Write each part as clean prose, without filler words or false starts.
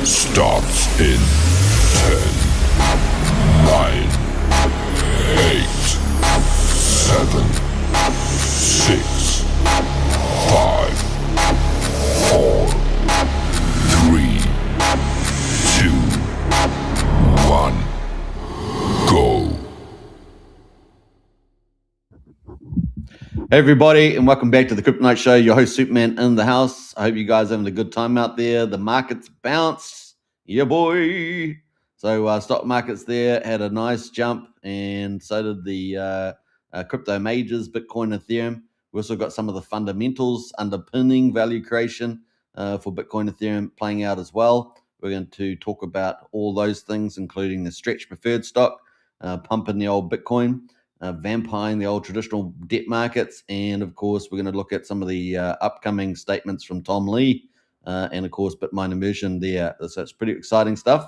starts in 10, 9, 8, 7, 6, 5, 4, 3, 2, 1, go. Hey everybody, and welcome back to the Crypto Night Show. Your host Superman in the house. I hope you guys are having a good time out there. The markets bounced, yeah boy. So stock markets there had a nice jump, and so did the crypto majors, Bitcoin, Ethereum. We also got some of the fundamentals underpinning value creation for Bitcoin, Ethereum playing out as well. We're going to talk about all those things, including the stretch preferred stock, pumping the old Bitcoin, vampiring the old traditional debt markets, and of course we're going to look at some of the upcoming statements from Tom Lee, and of course Bitmine immersion there. So it's pretty exciting stuff.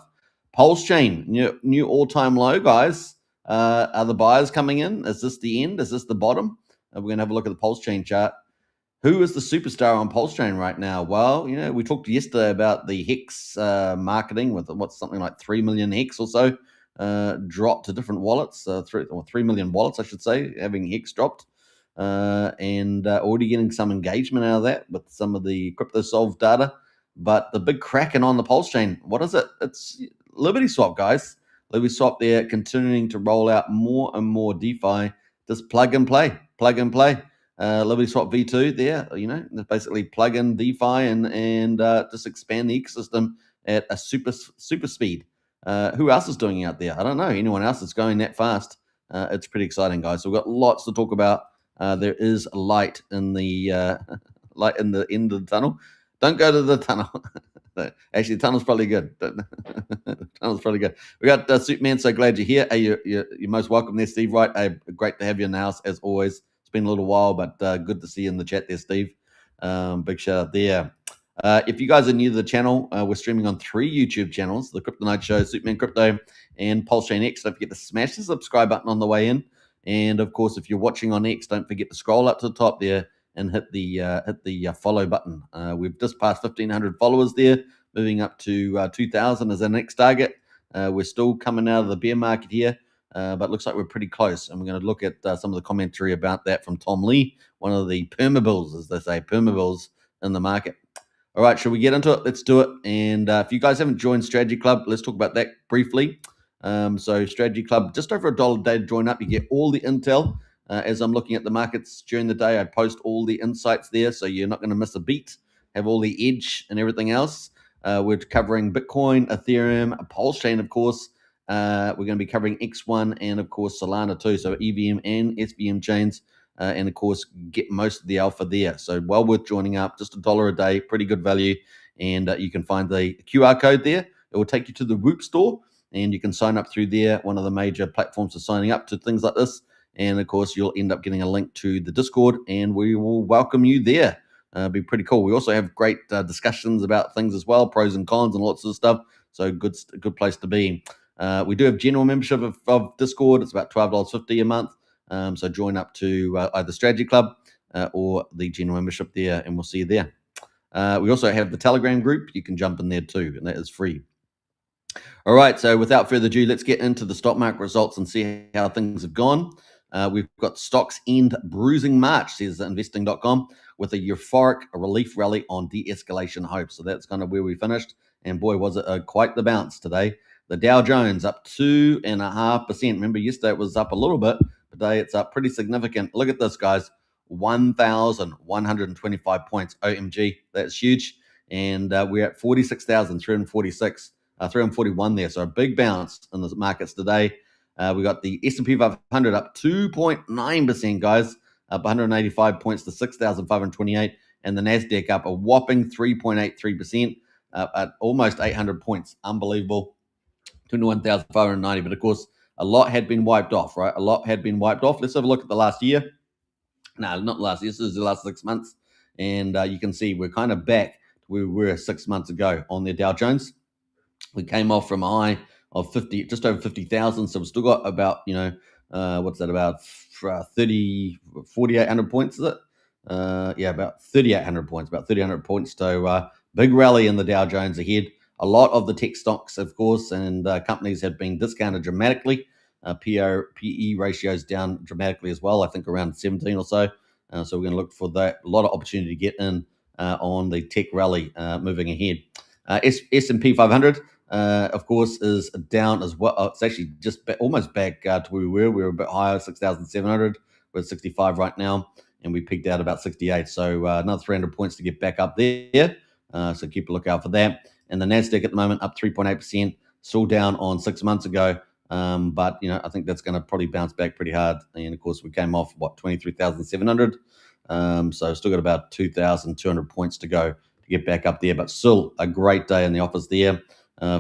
Pulsechain, new all-time low, guys. Are the buyers coming in? Is this the end? Is this the bottom? We're going to have a look at the Pulsechain chart. Who is the superstar on Pulsechain right now? Well, we talked yesterday about the Hex marketing with what's something like 3 million Hex or so dropped to different wallets, 3 million wallets, I should say, having Hex dropped, and already getting some engagement out of that with some of the CryptoSolve data. But the big cracking on the Pulsechain, what is it? It's Liberty Swap, guys. Liberty Swap there continuing to roll out more and more DeFi. Just plug and play. Liberty Swap V2 there, basically plug in DeFi and just expand the ecosystem at a super speed. Who else is doing it out there? I don't know. Anyone else that's going that fast? It's pretty exciting, guys. So we've got lots to talk about. There is a light in the end of the tunnel. Don't go to the tunnel. Actually, the tunnel's probably good. Tunnel's probably good. We got Superman. So glad you're here. Hey, you're most welcome there, Steve. Right? Hey, great to have you in the house as always. It's been a little while, but good to see you in the chat there, Steve. Big shout out there. If you guys are new to the channel, we're streaming on 3 YouTube channels: the Crypto Night Show, Superman Crypto, and Pulsechain X. Don't forget to smash the subscribe button on the way in. And of course, if you're watching on X, don't forget to scroll up to the top there and hit the follow button. We've just passed 1,500 followers there, moving up to 2,000 as our next target. We're still coming out of the bear market here, but looks like we're pretty close. And we're going to look at some of the commentary about that from Tom Lee, one of the permabills, as they say, permabills in the market. All right, shall we get into it? Let's do it. And if you guys haven't joined Strategy Club, let's talk about that briefly. So Strategy Club, just over $1 a day to join up. You get all the intel. As I'm looking at the markets during the day, I post all the insights there, so you're not going to miss a beat. Have all the edge and everything else. We're covering Bitcoin, Ethereum, Pulsechain, of course. We're going to be covering X1 and, of course, Solana too. So EVM and SVM chains. And of course, get most of the alpha there. So well worth joining up. Just $1 a day, pretty good value. And you can find the QR code there. It will take you to the Whoop store, and you can sign up through there. One of the major platforms for signing up to things like this. And of course, you'll end up getting a link to the Discord, and we will welcome you there. Be pretty cool. We also have great discussions about things as well, pros and cons and lots of stuff. So good place to be. We do have general membership of Discord. It's about $12.50 a month. So join up to either Strategy Club or the general membership there, and we'll see you there. We also have the Telegram group. You can jump in there too, and that is free. All right, so without further ado, let's get into the stock market results and see how things have gone. We've got stocks end bruising March, says investing.com, with a euphoric relief rally on de-escalation hopes. So that's kind of where we finished. And boy, was it quite the bounce today. The Dow Jones up 2.5%. Remember, yesterday it was up a little bit. Today it's up pretty significant. Look at this, guys. 1,125 points. OMG, that's huge. And we're at 46,346, 341 there. So a big bounce in the markets today. We got the S&P 500 up 2.9%, guys, up 185 points to 6,528. And the NASDAQ up a whopping 3.83%, at almost 800 points. Unbelievable. 21,590. But of course, a lot had been wiped off, right? A lot had been wiped off. Let's have a look at the last year. No, not last year. This is the last 6 months. And you can see we're kind of back to where we were 6 months ago on the Dow Jones. We came off from a high of just over 50,000. So we've still got about, what's that, about 4,800 points, is it? About 3,800 points, about 3,800 points. So big rally in the Dow Jones ahead. A lot of the tech stocks, of course, and companies have been discounted dramatically. PE ratios down dramatically as well, I think around 17 or so. So we're going to look for that. A lot of opportunity to get in on the tech rally moving ahead. S&P 500, of course, is down as well. It's actually just almost back to where we were. We were a bit higher, 6,700. We're at 65 right now, and we peaked out about 68. So another 300 points to get back up there. So keep a lookout for that. And the Nasdaq at the moment up 3.8%, still down on 6 months ago. But I think that's going to probably bounce back pretty hard. And of course, we came off 23,700. So still got about 2,200 points to go to get back up there. But still a great day in the office there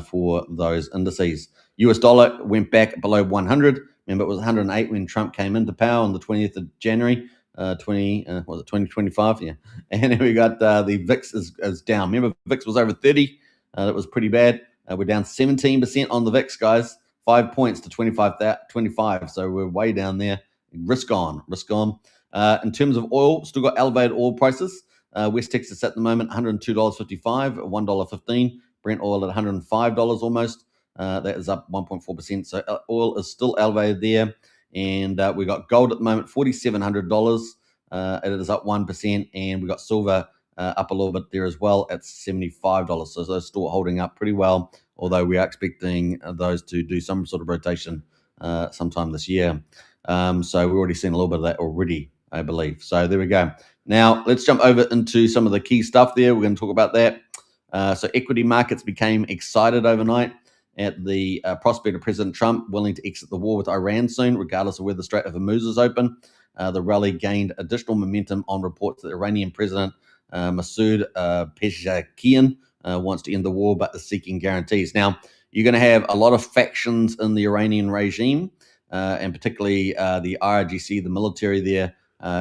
for those indices. US dollar went back below 100. Remember, it was 108 when Trump came into power on the 20th of January. 2025? Yeah. And then we got the VIX is down. Remember, VIX was over 30. That was pretty bad. We're down 17% on the VIX, guys. 5 points to 25. So we're way down there. Risk on. In terms of oil, still got elevated oil prices. West Texas at the moment, $102.55, $1.15. Brent oil at $105 almost. That is up 1.4%. So oil is still elevated there. And we got gold at the moment, $4,700. It is up 1%. And we got silver up a little bit there as well at $75. So those still holding up pretty well, although we are expecting those to do some sort of rotation sometime this year. So we've already seen a little bit of that already, I believe. So there we go. Now let's jump over into some of the key stuff there. We're going to talk about that. So equity markets became excited overnight at the prospect of President Trump willing to exit the war with Iran soon, regardless of whether the Strait of Hormuz is open. The rally gained additional momentum on reports that Iranian President Masoud Pezeshkian wants to end the war, but is seeking guarantees. Now, you're going to have a lot of factions in the Iranian regime, and particularly the IRGC, the military there,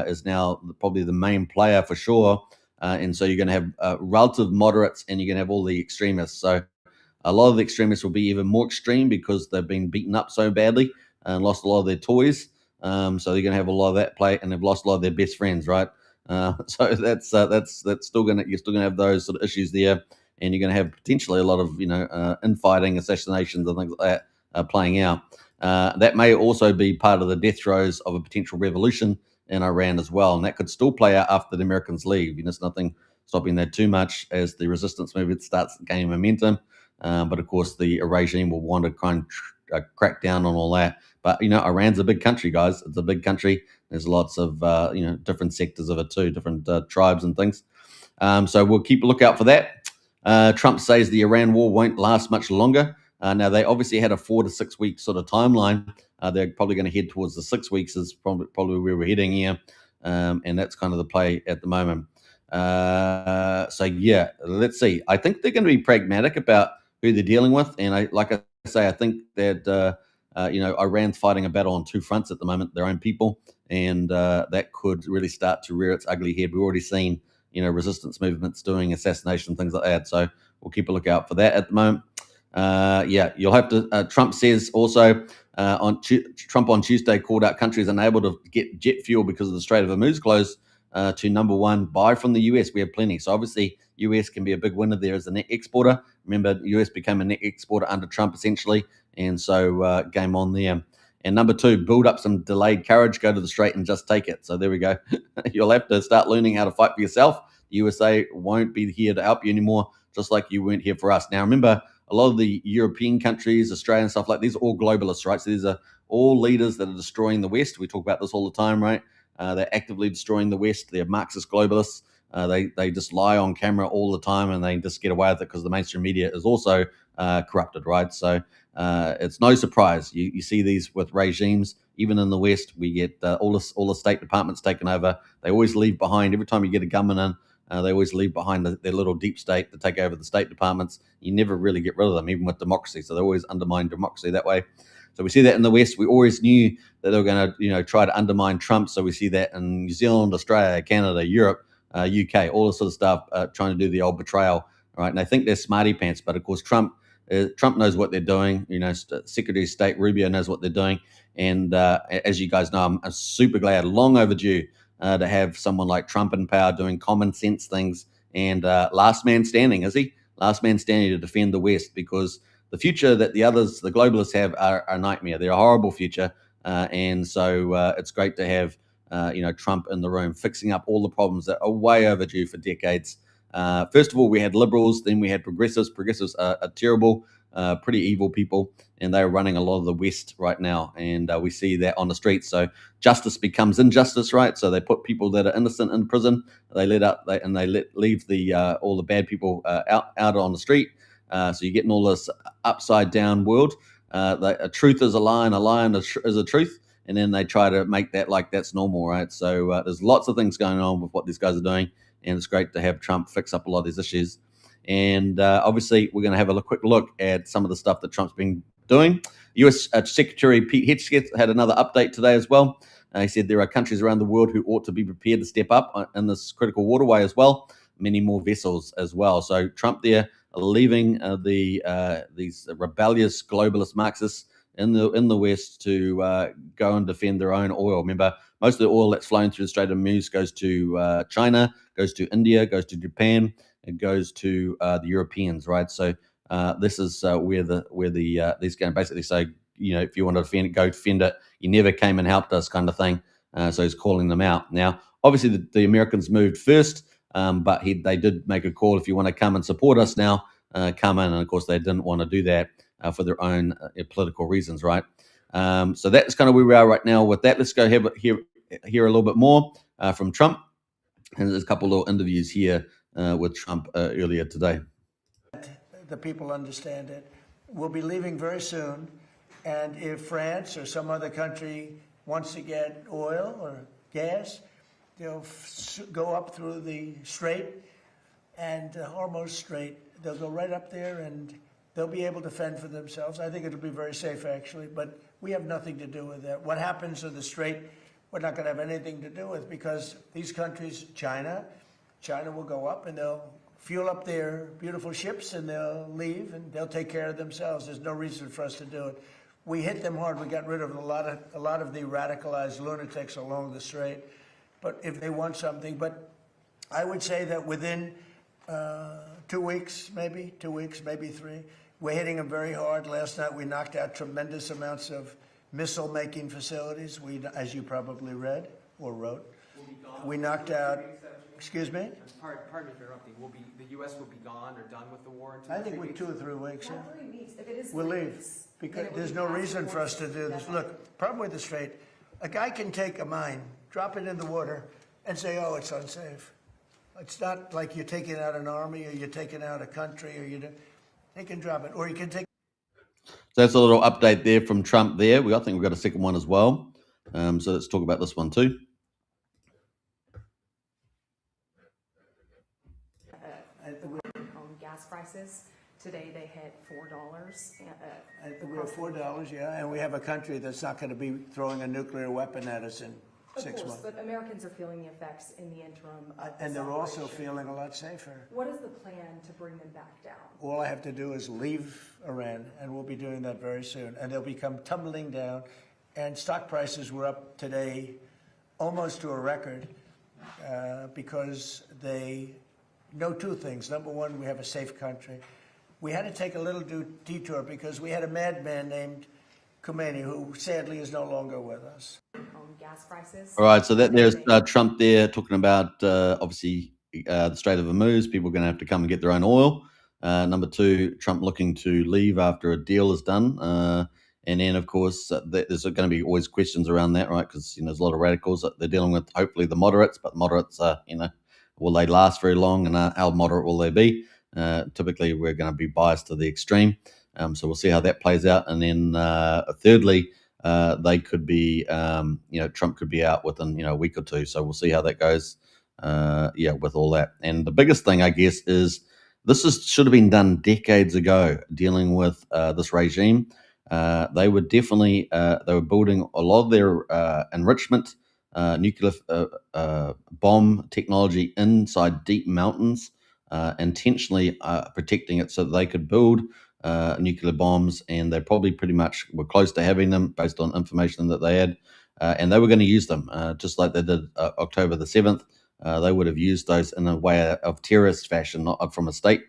is now probably the main player for sure. And so you're going to have relative moderates, and you're going to have all the extremists. So a lot of the extremists will be even more extreme because they've been beaten up so badly and lost a lot of their toys. So they're going to have a lot of that play, and they've lost a lot of their best friends, right? So that's still going to, you're still going to have those sort of issues there, and you're going to have potentially a lot of infighting, assassinations, and things like that playing out. That may also be part of the death throes of a potential revolution in Iran as well, and that could still play out after the Americans leave. There's nothing stopping that too much as the resistance movement starts gaining momentum. But of course, the regime will want to kind of crack down on all that. But Iran's a big country, guys. It's a big country. There's lots of different sectors of it too, different tribes and things. So we'll keep a lookout for that. Trump says the Iran war won't last much longer. Now they obviously had a 4 to 6 week sort of timeline. They're probably going to head towards the 6 weeks is probably where we're heading here, and that's kind of the play at the moment. So yeah, let's see. I think they're going to be pragmatic about who they're dealing with, and I think that Iran's fighting a battle on two fronts at the moment, their own people, and that could really start to rear its ugly head. We've already seen resistance movements doing assassination, things like that. So we'll keep a lookout for that at the moment. You'll have to. Trump says also Trump on Tuesday called out countries unable to get jet fuel because of the Strait of Hormuz closed to number one, buy from the US. We have plenty. So obviously, US can be a big winner there as a net exporter. Remember, US became a net exporter under Trump essentially, and so game on there. And number two, build up some delayed courage, go to the Strait and just take it. So there we go. You'll have to start learning how to fight for yourself. The USA won't be here to help you anymore, just like you weren't here for us. Now remember, a lot of the European countries, Australia and stuff like these are all globalists, right? So these are all leaders that are destroying the West. We talk about this all the time, right? They're actively destroying the West. They're Marxist globalists. They just lie on camera all the time, and they just get away with it because the mainstream media is also corrupted, right? So it's no surprise you see these with regimes. Even in the West, we get all the state departments taken over. They always leave behind, every time you get a gunman in, they always leave behind their little deep state to take over the state departments. You never really get rid of them, even with democracy. So they always undermine democracy that way. So we see that in the West. We always knew that they were going to, try to undermine Trump. So we see that in New Zealand, Australia, Canada, Europe, UK, all this sort of stuff, trying to do the old betrayal, right? And they think they're smarty pants, but of course Trump knows what they're doing. Secretary of State Rubio knows what they're doing. And as you guys know, I'm super glad, long overdue, to have someone like Trump in power doing common sense things and last man standing, is he? last man standing to defend the West, because the future that the others, the globalists, have are a nightmare. They're a horrible future, and so it's great to have Trump in the room, fixing up all the problems that are way overdue for decades. First of all, we had liberals, then we had progressives. Progressives are terrible, pretty evil people, and they're running a lot of the West right now, and we see that on the streets. So justice becomes injustice, right? So they put people that are innocent in prison, they leave the all the bad people out on the street. So you're getting all this upside down world. A truth is a lie, and a lie is a truth, and then they try to make that like that's normal, right? So there's lots of things going on with what these guys are doing, and it's great to have Trump fix up a lot of these issues. And obviously, we're going to have a quick look at some of the stuff that Trump's been doing. U.S. Secretary Pete Hegseth had another update today as well. He said there are countries around the world who ought to be prepared to step up in this critical waterway as well, many more vessels as well. So Trump there leaving these rebellious globalist Marxists in the West to go and defend their own oil. Remember, most of the oil that's flowing through the Strait of Hormuz goes to China, goes to India, goes to Japan, it goes to the Europeans, right? So this is where these going to basically say, if you want to defend it, go defend it. You never came and helped us, kind of thing. So he's calling them out. Now, obviously, the Americans moved first, but they did make a call. If you want to come and support us now, come in. And of course, they didn't want to do that for their own political reasons, right? So that's kind of where we are right now with that. Let's go hear a little bit more from Trump. And there's a couple of little interviews here with Trump earlier today. The people understand it. We'll be leaving very soon. And if France or some other country wants to get oil or gas, they'll go up through the strait and Hormuz Strait. They'll go right up there and they'll be able to fend for themselves. I think it'll be very safe, actually, but we have nothing to do with that. What happens in the strait, we're not going to have anything to do with, because these countries, China will go up and they'll fuel up their beautiful ships and they'll leave and they'll take care of themselves. There's no reason for us to do it. We hit them hard. We got rid of a lot of the radicalized lunatics along the strait. But if they want something, but I would say that within 2 weeks, maybe 3, we're hitting them very hard. Last night we knocked out tremendous amounts of missile-making facilities. As you probably read or wrote, we knocked out. Excuse me? Pardon me for interrupting. The U.S. will be gone or done with the war in 2 I think weeks? 2 or 3 weeks. Not 3 weeks. If it is We'll 3 leave weeks, because then it there's would no be reason for us to do this. Look, problem with the strait, a guy can take a mine, drop it in the water, and say, "Oh, it's unsafe." It's not like you're taking out an army or you're taking out a country, or they can drop it, or you can take. So that's a little update there from Trump there. I think we've got a second one as well. So let's talk about this one too. home gas prices. Today they hit $4. We're $4, yeah, and we have a country that's not going to be throwing a nuclear weapon at us in 6 months. But Americans are feeling the effects in the interim. And they're also feeling a lot safer. What is the plan to bring them back down? All I have to do is leave Iran, and we'll be doing that very soon. And they'll become tumbling down. And stock prices were up today almost to a record because they know 2 things. Number one, we have a safe country. We had to take a little detour because we had a madman named Khomeini, who sadly is no longer with us. Gas prices. All right, so there's Trump there talking about obviously the Strait of Hormuz. People are going to have to come and get their own oil. Number 2, Trump looking to leave after a deal is done. And then, of course, there's going to be always questions around that, right? Because there's a lot of radicals that they're dealing with. Hopefully, the moderates, but moderates, will they last very long, and how moderate will they be? Typically, we're going to be biased to the extreme. So we'll see how that plays out. And then, thirdly, they could be, Trump could be out within, a week or 2. So we'll see how that goes. With all that. And the biggest thing, I guess, is should have been done decades ago. Dealing with this regime, they were definitely they were building a lot of their enrichment nuclear bomb technology inside deep mountains, intentionally protecting it so that they could build nuclear bombs, and they probably pretty much were close to having them based on information that they had, and they were going to use them just like they did October the 7th. They would have used those in a way of terrorist fashion, not from a state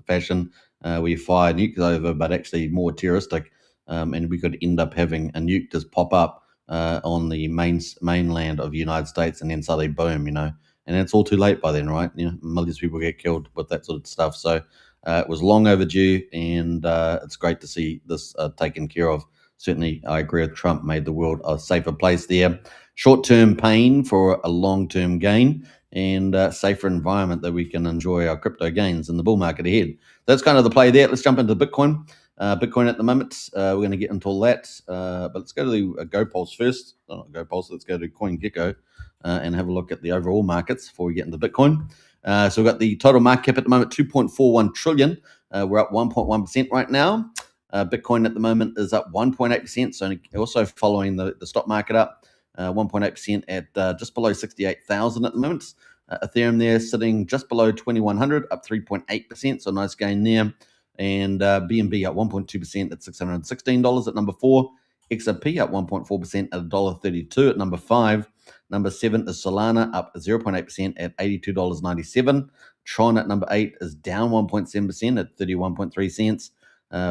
fashion, where you fire nukes over, but actually more terroristic, and we could end up having a nuke just pop up on the mainland of the United States, and then suddenly boom, and it's all too late by then, right? Millions of people get killed with that sort of stuff. So it was long overdue, and it's great to see this taken care of. Certainly, I agree with Trump, made the world a safer place there. Short-term pain for a long-term gain, and safer environment that we can enjoy our crypto gains in the bull market ahead. That's kind of the play there. Let's jump into Bitcoin. Bitcoin at the moment, we're going to get into all that, but let's go to the GoPulse first. Not GoPulse, let's go to CoinGecko and have a look at the overall markets before we get into Bitcoin. So we've got the total market cap at the moment, 2.41 trillion. We're up 1.1% right now. Bitcoin at the moment is up 1.8%, so also following the stock market up 1.8% at just below 68,000 at the moment. Ethereum there sitting just below 2,100, up 3.8%, so nice gain there. And BNB up 1.2% at $616 at number 4. XRP up 1.4% at $1.32 at number 5. Number 7 is Solana, up 0.8% at $82.97. Tron at number 8 is down 1.7% at 31.3 cents.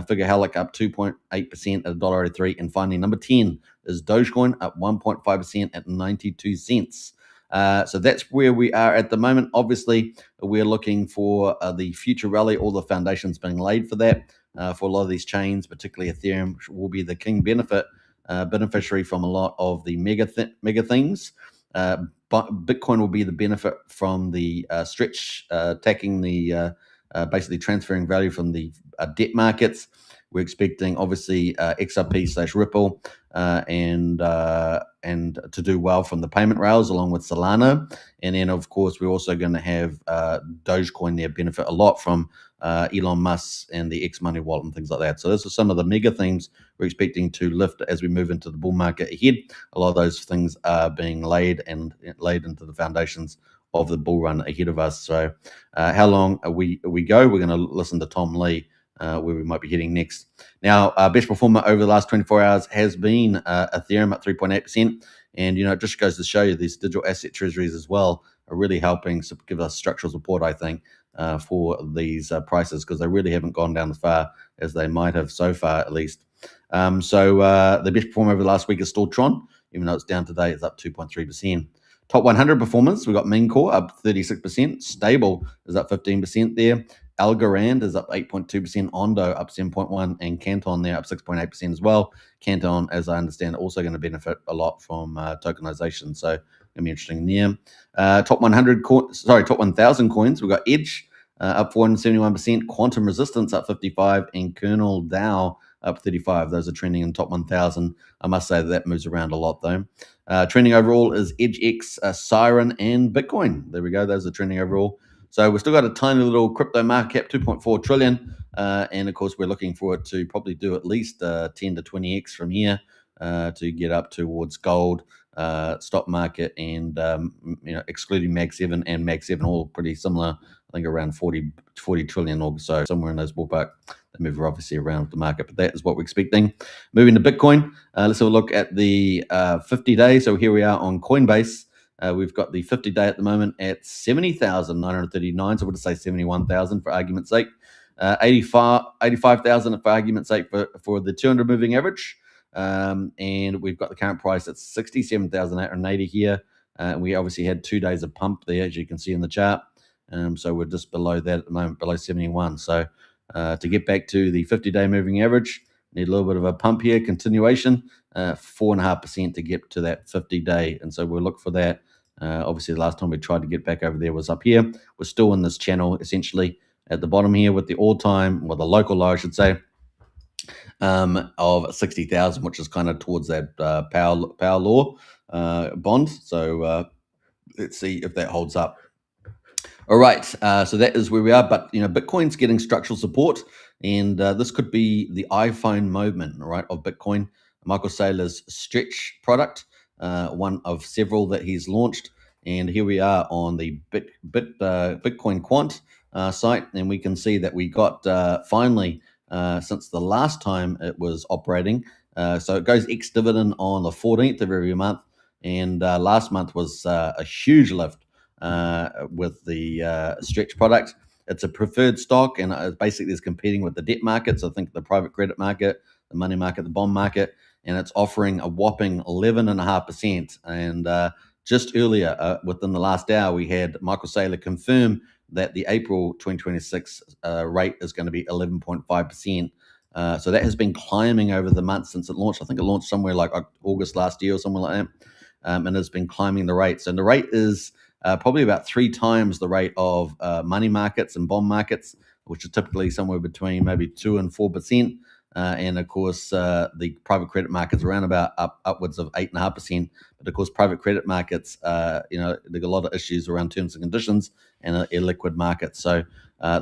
Figure Helic up 2.8% at $1.83. And finally, number 10 is Dogecoin, up 1.5% at 92 cents. So that's where we are at the moment. Obviously, we're looking for the future rally, all the foundations being laid for that. For a lot of these chains, particularly Ethereum, will be the king beneficiary from a lot of the mega things. But Bitcoin will be the benefit from the stretch, attacking the basically transferring value from the debt markets. We're expecting, obviously, XRP/Ripple and to do well from the payment rails along with Solana. And then, of course, we're also going to have Dogecoin there benefit a lot from Elon Musk and the X-Money wallet and things like that. So those are some of the mega themes we're expecting to lift as we move into the bull market ahead. A lot of those things are being laid into the foundations of the bull run ahead of us. So how long we go, we're going to listen to Tom Lee where we might be heading next. Now, our best performer over the last 24 hours has been Ethereum at 3.8%. And, it just goes to show you these digital asset treasuries as well are really helping give us structural support, I think, for these prices, because they really haven't gone down as far as they might have so far, at least. So the best performer over the last week is still Tron, even though it's down today, it's up 2.3%. Top 100 performance, we've got Mincore up 36%, Stable is up 15% there, Algorand is up 8.2%, Ondo up 7.1%, and Canton there up 6.8% as well. Canton, as I understand, also going to benefit a lot from tokenization, so going to be interesting there. Top 1,000 coins, we've got Edge up 471%, Quantum Resistance up 55%, and Kernel DAO up 35%. Those are trending in the top 1,000. I must say that moves around a lot, though. Trending overall is EdgeX, Siren, and Bitcoin. There we go. Those are trending overall. So we've still got a tiny little crypto market cap, 2.4 trillion. And, of course, we're looking for it to probably do at least 10 to 20x from here to get up towards gold, stock market, and, excluding Mag 7 and Mag 7, all pretty similar. I think around 40 trillion or so, somewhere in those ballpark. They move obviously around the market, but that is what we're expecting. Moving to Bitcoin, let's have a look at the 50-day. So here we are on Coinbase. We've got the 50-day at the moment at 70,939. So we'll just say 71,000 for argument's sake. 85,000 for argument's sake for the 200 moving average. And we've got the current price at 67,880 here. We obviously had 2 days of pump there, as you can see in the chart. So we're just below that at the moment, below 71. So to get back to the 50-day moving average, need a little bit of a pump here, continuation, 4.5% to get to that 50-day. And so we'll look for that. Obviously, the last time we tried to get back over there was up here. We're still in this channel, essentially, at the bottom here with the all-time, well, the local low, I should say, of 60,000, which is kind of towards that power law bond. So let's see if that holds up. All right, so that is where we are. But, Bitcoin's getting structural support, and this could be the iPhone moment, right, of Bitcoin. Michael Saylor's Stretch product, one of several that he's launched. And here we are on the Bitcoin Quant site, and we can see that we got finally, since the last time it was operating, so it goes ex-dividend on the 14th of every month, and last month was a huge lift with the Stretch product. it's a preferred stock, and basically is competing with the debt market. So I think the private credit market, the money market, the bond market, and it's offering a whopping 11.5%. And just earlier, within the last hour, we had Michael Saylor confirm that the April 2026 rate is going to be 11.5%. So that has been climbing over the months since it launched. I think it launched somewhere like August last year or somewhere like that, and it's been climbing the rates. And the rate is probably about 3 times the rate of money markets and bond markets, which are typically somewhere between maybe 2 and 4%. And of course, the private credit markets around about upwards of 8.5%. But of course, private credit markets, you know, there's a lot of issues around terms and conditions and illiquid markets. So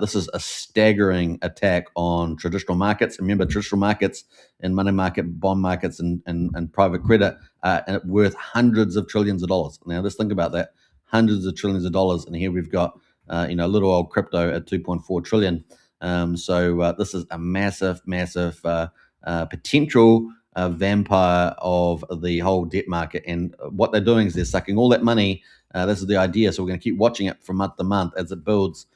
this is a staggering attack on traditional markets. Remember, traditional markets and money market, bond markets, and private credit are worth hundreds of trillions of dollars. Now, let's think about that: hundreds of trillions of dollars, and here we've got you know, little old crypto at 2.4 trillion. So this is a massive potential vampire of the whole debt market. And what they're doing is they're sucking all that money. This is the idea. So we're going to keep watching it from month to month as it builds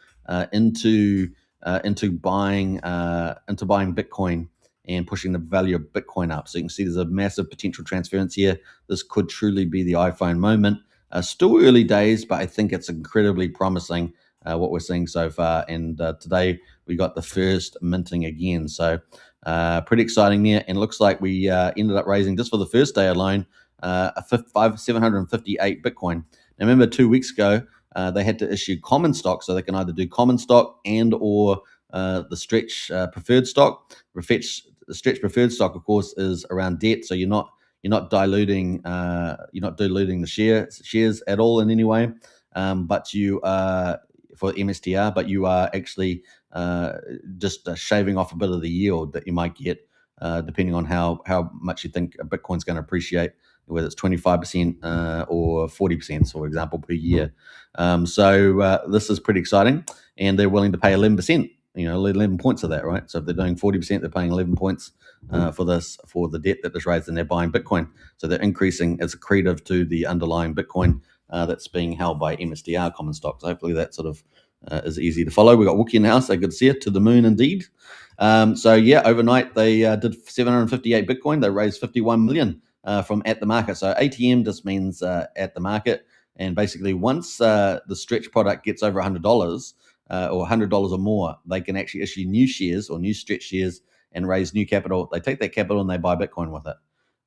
into buying Bitcoin and pushing the value of Bitcoin up. So you can see there's a massive potential transference here. This could truly be the iPhone moment. Still early days, but I think it's incredibly promising what we're seeing so far. And today we got the first minting again. So pretty exciting there. And it looks like we ended up raising, just for the first day alone, 758 Bitcoin. Now remember, 2 weeks ago, they had to issue common stock, so they can either do common stock and or the stretch preferred stock. The stretch preferred stock, of course, is around debt, so you're not diluting the shares at all in any way. But you for MSTR, but you are actually just shaving off a bit of the yield that you might get depending on how much you think Bitcoin's going to appreciate, whether it's 25% or 40%, for example, per year. So this is pretty exciting, and they're willing to pay 11%. You know, 11 points of that, right? So if they're doing 40%, they're paying 11 points for the debt that is raised, and they're buying Bitcoin. So they're increasing as accretive to the underlying Bitcoin that's being held by MSTR common stocks. Hopefully that sort of is easy to follow. We got Wookie in the house. So good to see it. To the moon, indeed. So yeah, overnight they did 758 Bitcoin. They raised 51 million from at the market. So ATM just means at the market. And basically, once the stretch product gets over $100 or $100 or more, they can actually issue new shares or new stretch shares and raise new capital. They take that capital and they buy Bitcoin with it.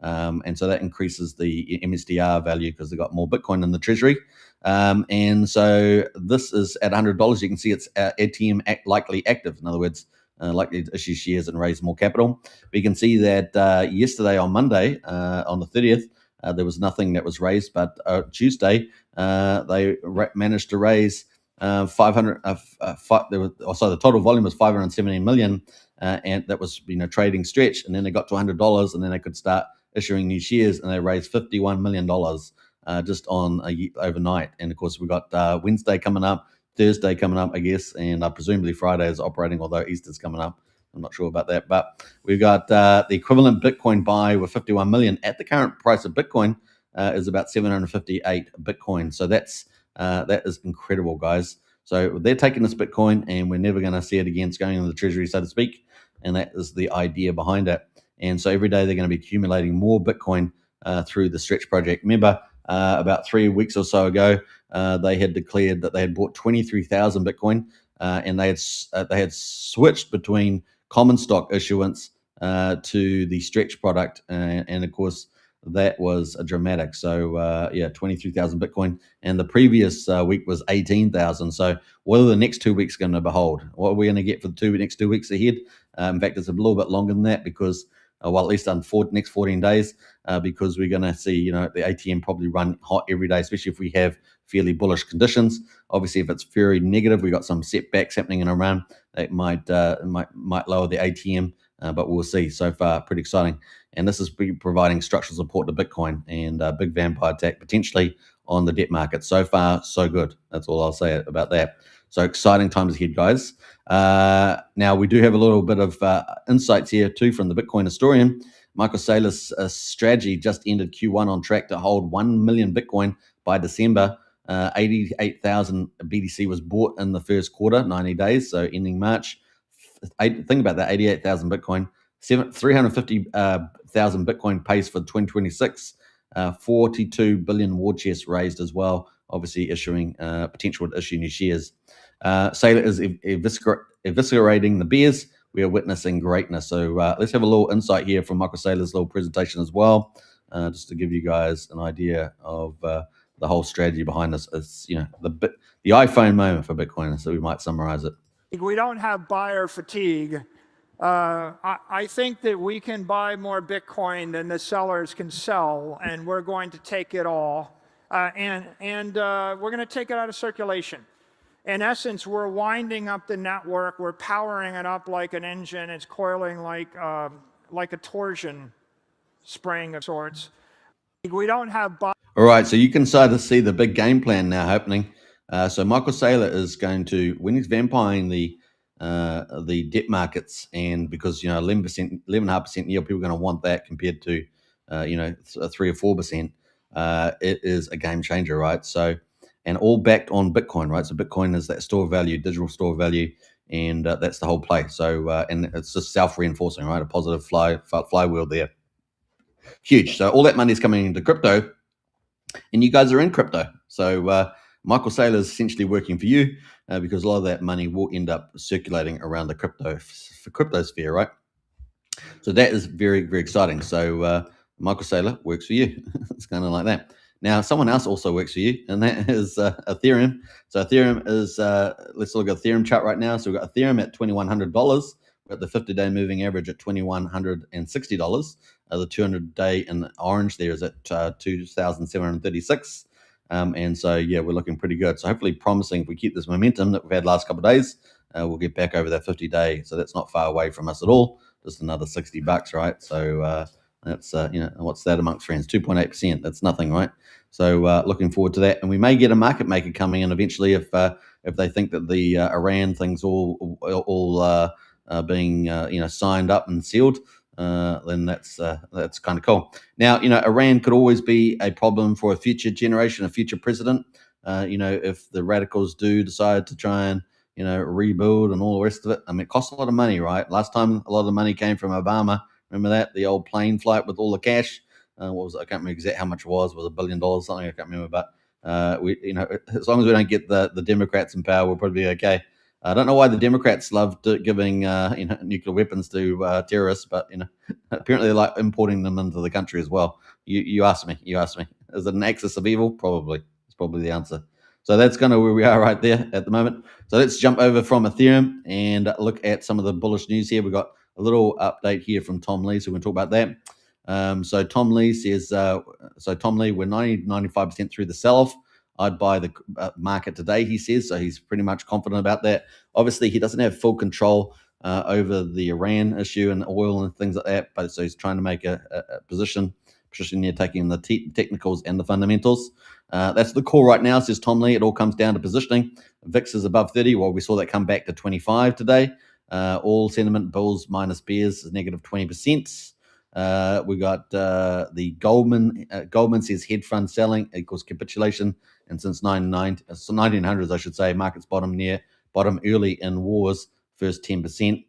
And so that increases the MSTR value because they've got more Bitcoin in the treasury. And so this is at $100. You can see it's ATM likely active. In other words, likely to issue shares and raise more capital. We can see that yesterday on Monday, on the 30th, there was nothing that was raised, but Tuesday they managed to raise 500. So the total volume was 517 million, and that was trading stretch. And then they got to $100, and then they could start issuing new shares, and they raised $51 million just on overnight. And of course, we got Wednesday coming up, Thursday coming up, I guess, and presumably Friday is operating, although Easter's coming up. I'm not sure about that, but we've got the equivalent Bitcoin buy with 51 million at the current price of Bitcoin is about 758 Bitcoin. So that is incredible, guys. So they're taking this Bitcoin, and we're never going to see it again. It's going into the treasury, so to speak, and that is the idea behind it. And so every day they're going to be accumulating more Bitcoin through the Stretch project. Remember, about 3 weeks or so ago, they had declared that they had bought 23,000 Bitcoin, and they had switched between common stock issuance to the Stretch product, and of course that was dramatic. So 23,000 Bitcoin, and the previous week was 18,000. So what are the next 2 weeks going to behold? What are we going to get for the next 2 weeks ahead? In fact, it's a little bit longer than that because, well, at least on next 14 days, because we're going to see, the ATM probably run hot every day, especially if we have fairly bullish conditions. Obviously, if it's very negative, we got some setbacks happening in Iran that might lower the ATM, but we'll see. So far, pretty exciting. And this is providing structural support to Bitcoin and a big vampire attack potentially on the debt market. So far, so good. That's all I'll say about that. So exciting times ahead, guys. Now, we do have a little bit of insights here too from the Bitcoin historian. Michael Saylor's strategy just ended Q1 on track to hold 1 million Bitcoin by December. 88,000 BTC was bought in the first quarter, 90 days, so ending March. Think about that, 88,000 Bitcoin. 350,000 Bitcoin pace for 2026. 42 billion war chests raised as well, obviously issuing potential to issue new shares. Saylor is eviscerating the bears. We are witnessing greatness. So let's have a little insight here from Michael Saylor's little presentation as well, just to give you guys an idea of the whole strategy behind this. It's the iPhone moment for Bitcoin, so we might summarize it. We don't have buyer fatigue. I think that we can buy more Bitcoin than the sellers can sell, and we're going to take it all, and we're going to take it out of circulation. In essence, we're winding up the network. We're powering it up like an engine. It's coiling like a torsion spring of sorts. We don't have. All right, so you can start to see the big game plan now happening. So Michael Saylor is going to, when he's vampiring the debt markets, and because 11.5% yield, people are going to want that compared to 3 or 4%. It is a game changer, right? So, and all backed on Bitcoin, right? So Bitcoin is that store of value, digital store of value, and that's the whole play. So and it's just self-reinforcing, right? A positive flywheel there. Huge. So all that money is coming into crypto, and you guys are in crypto. So Michael Saylor is essentially working for you because a lot of that money will end up circulating around the crypto sphere, right? So that is very, very exciting. So Michael Saylor works for you. It's kind of like that. Now, someone else also works for you, and that is Ethereum. So Ethereum is, let's look at Ethereum chart right now. So we've got Ethereum at $2,100. We've got the 50-day moving average at $2,160. The 200-day in orange there is at 2,736. And so, yeah, we're looking pretty good. So hopefully promising, if we keep this momentum that we've had last couple of days, we'll get back over that 50-day. So that's not far away from us at all. Just another $60, right? So that's, what's that amongst friends? 2.8%. That's nothing, right? So looking forward to that. And we may get a market maker coming in eventually if they think that the Iran thing's all being, signed up and sealed. Then that's kind of cool. Now, Iran could always be a problem for a future generation, a future president. If the radicals do decide to try and, rebuild and all the rest of it. I mean, it costs a lot of money, right? Last time, a lot of the money came from Obama. Remember that? The old plane flight with all the cash. What was it? I can't remember exactly how much it was. Was $1 billion something? I can't remember. But as long as we don't get the Democrats in power, we'll probably be okay. I don't know why the Democrats loved giving nuclear weapons to terrorists, but apparently they like importing them into the country as well. You asked me. Is it an axis of evil? Probably. It's probably the answer. So that's kind of where we are right there at the moment. So let's jump over from Ethereum and look at some of the bullish news here. We've got a little update here from Tom Lee, so we're going to talk about that. So Tom Lee says, we're 95% through the sell-off. I'd buy the market today, he says. So he's pretty much confident about that. Obviously, he doesn't have full control over the Iran issue and oil and things like that. But so he's trying to make a position here, taking the technicals and the fundamentals. That's the call right now, says Tom Lee. It all comes down to positioning. VIX is above 30. Well, we saw that come back to 25 today. All sentiment, bulls minus bears, is negative 20%. We got the Goldman says hedge fund selling equals capitulation, and since 1900s, I should say, markets bottom early in wars, first 10%.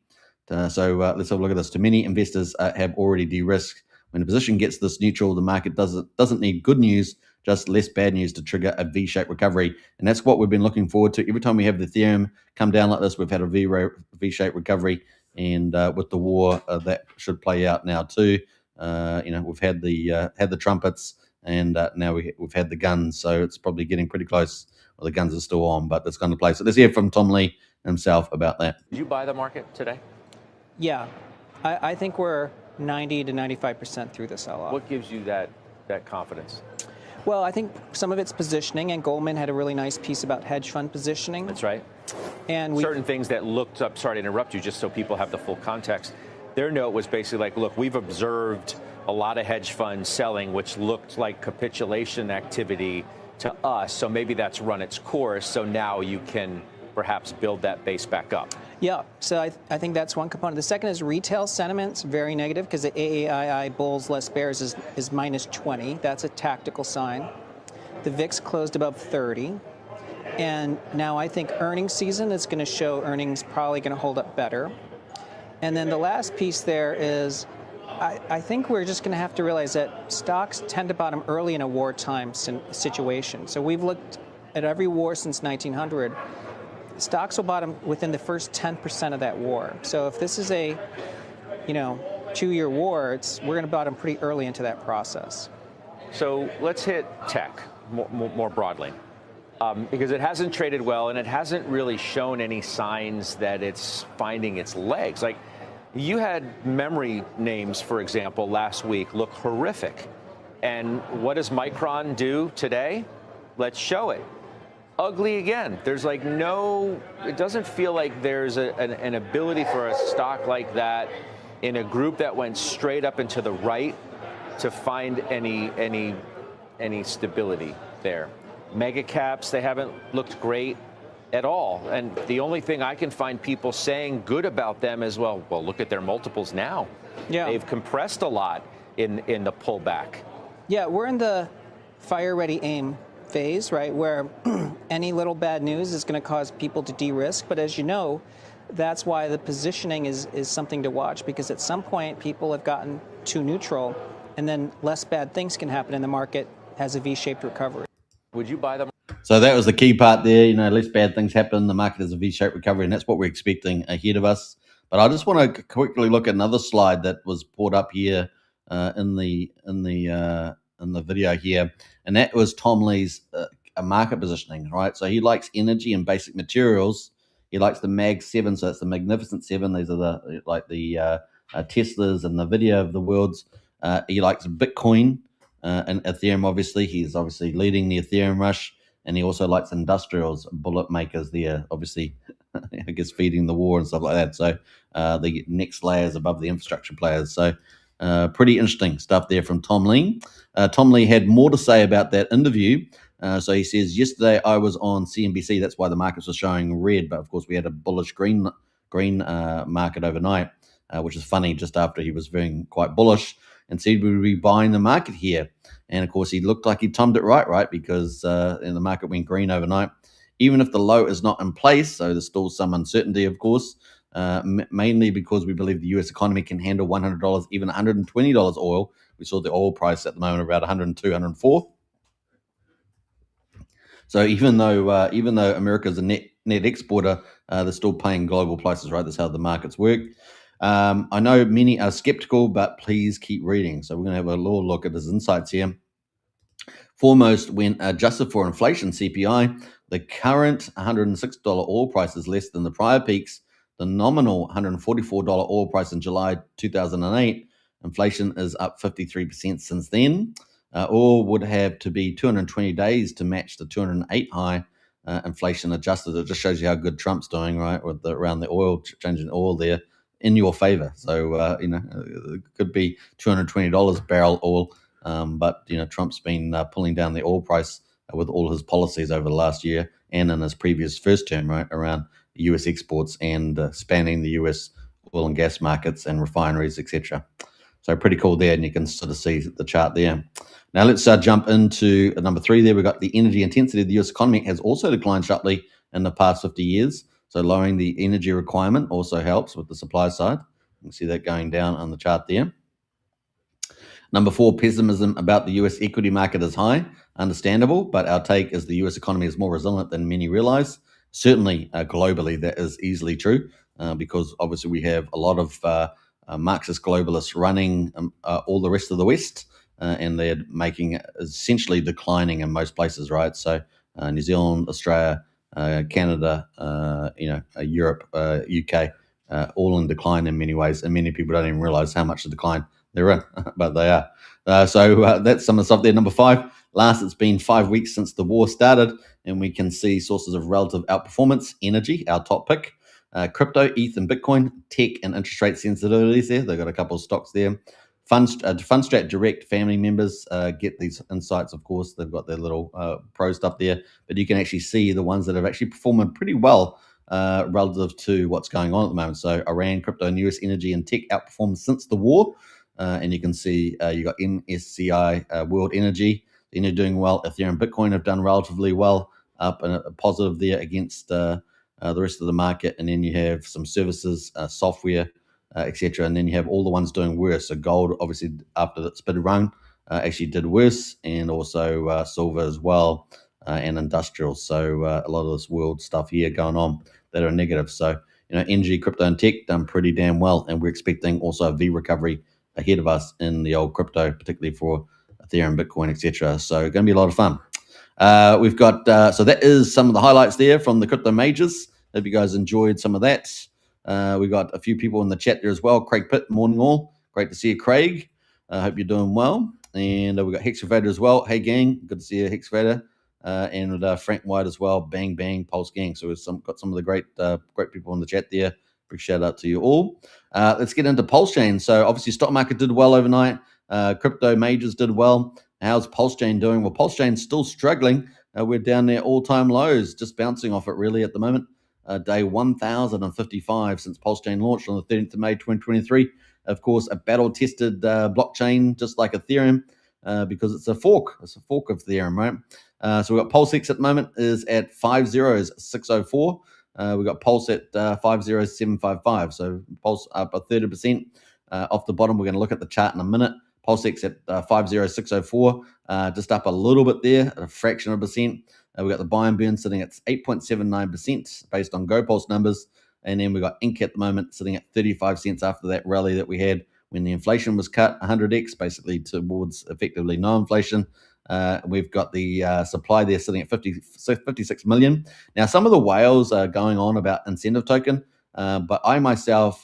So let's have a look at this. Too many investors have already de-risked. When a position gets this neutral, the market doesn't need good news, just less bad news to trigger a V-shaped recovery. And that's what we've been looking forward to. Every time we have the Ethereum come down like this, we've had a V-shaped recovery. And with the war, that should play out now too. We've had the trumpets, and now we've had the guns. So it's probably getting pretty close. Well, the guns are still on, but that's going to play. So let's hear from Tom Lee himself about that. Did you buy the market today? Yeah, I think we're 90 to 95% through the sell-off. What gives you that confidence? Well, I think some of it's positioning, and Goldman had a really nice piece about hedge fund positioning. That's right. And certain things that looked up, sorry to interrupt you, just so people have the full context. Their note was basically like, look, we've observed a lot of hedge funds selling, which looked like capitulation activity to us. So maybe that's run its course. So now you can perhaps build that base back up. Yeah, so I think that's one component. The second is retail sentiment's very negative because the AAII bulls less bears is minus 20. That's a tactical sign. The VIX closed above 30. And now I think earnings season is going to show earnings probably going to hold up better. And then the last piece there is I think we're just going to have to realize that stocks tend to bottom early in a wartime situation. So we've looked at every war since 1900. Stocks will bottom within the first 10% of that war. So if this is a, 2-year war, we're going to bottom pretty early into that process. So let's hit tech more broadly. Because it hasn't traded well and it hasn't really shown any signs that it's finding its legs. Like, you had memory names, for example, last week look horrific. And what does Micron do today? Let's show it. Ugly again. There's like it doesn't feel like there's an ability for a stock like that in a group that went straight up and to the right to find any stability there. Mega caps, they haven't looked great at all. And the only thing I can find people saying good about them is, well, look at their multiples now. Yeah. They've compressed a lot in the pullback. Yeah, we're in the fire ready aim phase, right, where any little bad news is going to cause people to de-risk. But as you know, that's why the positioning is something to watch, because at some point people have gotten too neutral and then less bad things can happen and the market has a V-shaped recovery. Would you buy them? So that was the key part there. Less bad things happen. The market has a V-shaped recovery, and that's what we're expecting ahead of us. But I just want to quickly look at another slide that was brought up here in the video here, and that was Tom Lee's market positioning, right? So he likes energy and basic materials. He likes the Mag 7, so it's the Magnificent 7. These are the Teslas and the Nvidia of the worlds. He likes Bitcoin and Ethereum. Obviously, he's leading the Ethereum rush. And he also likes industrials, bullet makers there, obviously, I guess, feeding the war and stuff like that. So the next layers above the infrastructure players. So pretty interesting stuff there from Tom Lee. Tom Lee had more to say about that interview. So he says, yesterday I was on CNBC. That's why the markets were showing red. But, of course, we had a bullish green market overnight, which is funny, just after he was being quite bullish and said we would be buying the market here. And, of course, he looked like he timed it right? Because the market went green overnight. Even if the low is not in place, so there's still some uncertainty, of course, mainly because we believe the U.S. economy can handle $100, even $120 oil. We saw the oil price at the moment about 102, 104. So even though America's a net exporter, they're still paying global prices, right? That's how the markets work. I know many are skeptical, but please keep reading. So we're going to have a little look at his insights here. Foremost, when adjusted for inflation CPI, the current $106 oil price is less than the prior peaks. The nominal $144 oil price in July 2008, inflation is up 53% since then. Oil would have to be 220 days to match the 208 high inflation adjusted. It just shows you how good Trump's doing, right, with around the oil, changing the oil there in your favor. So, it could be $220 barrel oil. But Trump's been pulling down the oil price with all his policies over the last year and in his previous first term, right, around U.S. exports and spanning the U.S. oil and gas markets and refineries, etc. So pretty cool there, and you can sort of see the chart there. Now let's jump into number 3 there. We've got the energy intensity of the U.S. economy has also declined sharply in the past 50 years. So lowering the energy requirement also helps with the supply side. You can see that going down on the chart there. Number 4, pessimism about the U.S. equity market is high. Understandable, but our take is the U.S. economy is more resilient than many realize. Certainly, globally, that is easily true because obviously we have a lot of Marxist globalists running all the rest of the West, and they're making essentially declining in most places, right? So New Zealand, Australia, Canada, Europe, UK, all in decline in many ways, and many people don't even realize how much the decline they're in, but they are. So that's some of the stuff there. Number 5, it's been 5 weeks since the war started, and we can see sources of relative outperformance. Energy, our top pick. Crypto, ETH and Bitcoin. Tech and interest rate sensitivities there. They've got a couple of stocks there. Fundstrat Direct family members get these insights, of course. They've got their little pro stuff there, but you can actually see the ones that have actually performed pretty well relative to what's going on at the moment. So Iran, crypto, and US energy and tech outperformed since the war. And you can see you got MSCI World Energy. then you're doing well. Ethereum, Bitcoin have done relatively well, up and a positive there against the rest of the market. And then you have some services, software, etc. And then you have all the ones doing worse. So gold, obviously, after its bit of run, actually did worse, and also silver as well, and industrial. So a lot of this world stuff here going on that are negative. So, energy, crypto, and tech done pretty damn well, and we're expecting also a V recovery ahead of us in the old crypto, particularly for Ethereum, Bitcoin, etc. So, going to be a lot of fun. We've got so that is some of the highlights there from the crypto majors. Hope you guys enjoyed some of that. We got a few people in the chat there as well. Craig Pitt, morning all. Great to see you, Craig. I hope you're doing well. And we got Hexavator as well. Hey, gang. Good to see you, Hexavator. And Frank White as well. Bang, bang, Pulse gang. So we've got some of the great people in the chat there. Big shout out to you all. Let's get into Pulsechain. So obviously stock market did well overnight. Crypto majors did well. How's Pulsechain doing? Well, Pulsechain's still struggling. We're down there all-time lows, just bouncing off it really at the moment. Day 1,055 since Pulsechain launched on the 13th of May 2023. Of course, a battle-tested blockchain, just like Ethereum, because it's a fork. It's a fork of Ethereum, right? So we've got Pulse X at the moment is at 50604. We've got Pulse at 50755. So Pulse up a 30%. Off the bottom, we're going to look at the chart in a minute. Pulse X at 50604, just up a little bit there, a fraction of a percent. We've got the buy and burn sitting at 8.79% based on GoPulse numbers. And then we've got Inc at the moment sitting at 35 cents after that rally that we had when the inflation was cut 100x, basically towards effectively no inflation. We've got the supply there sitting at 56 million. Now, some of the whales are going on about incentive token, but I myself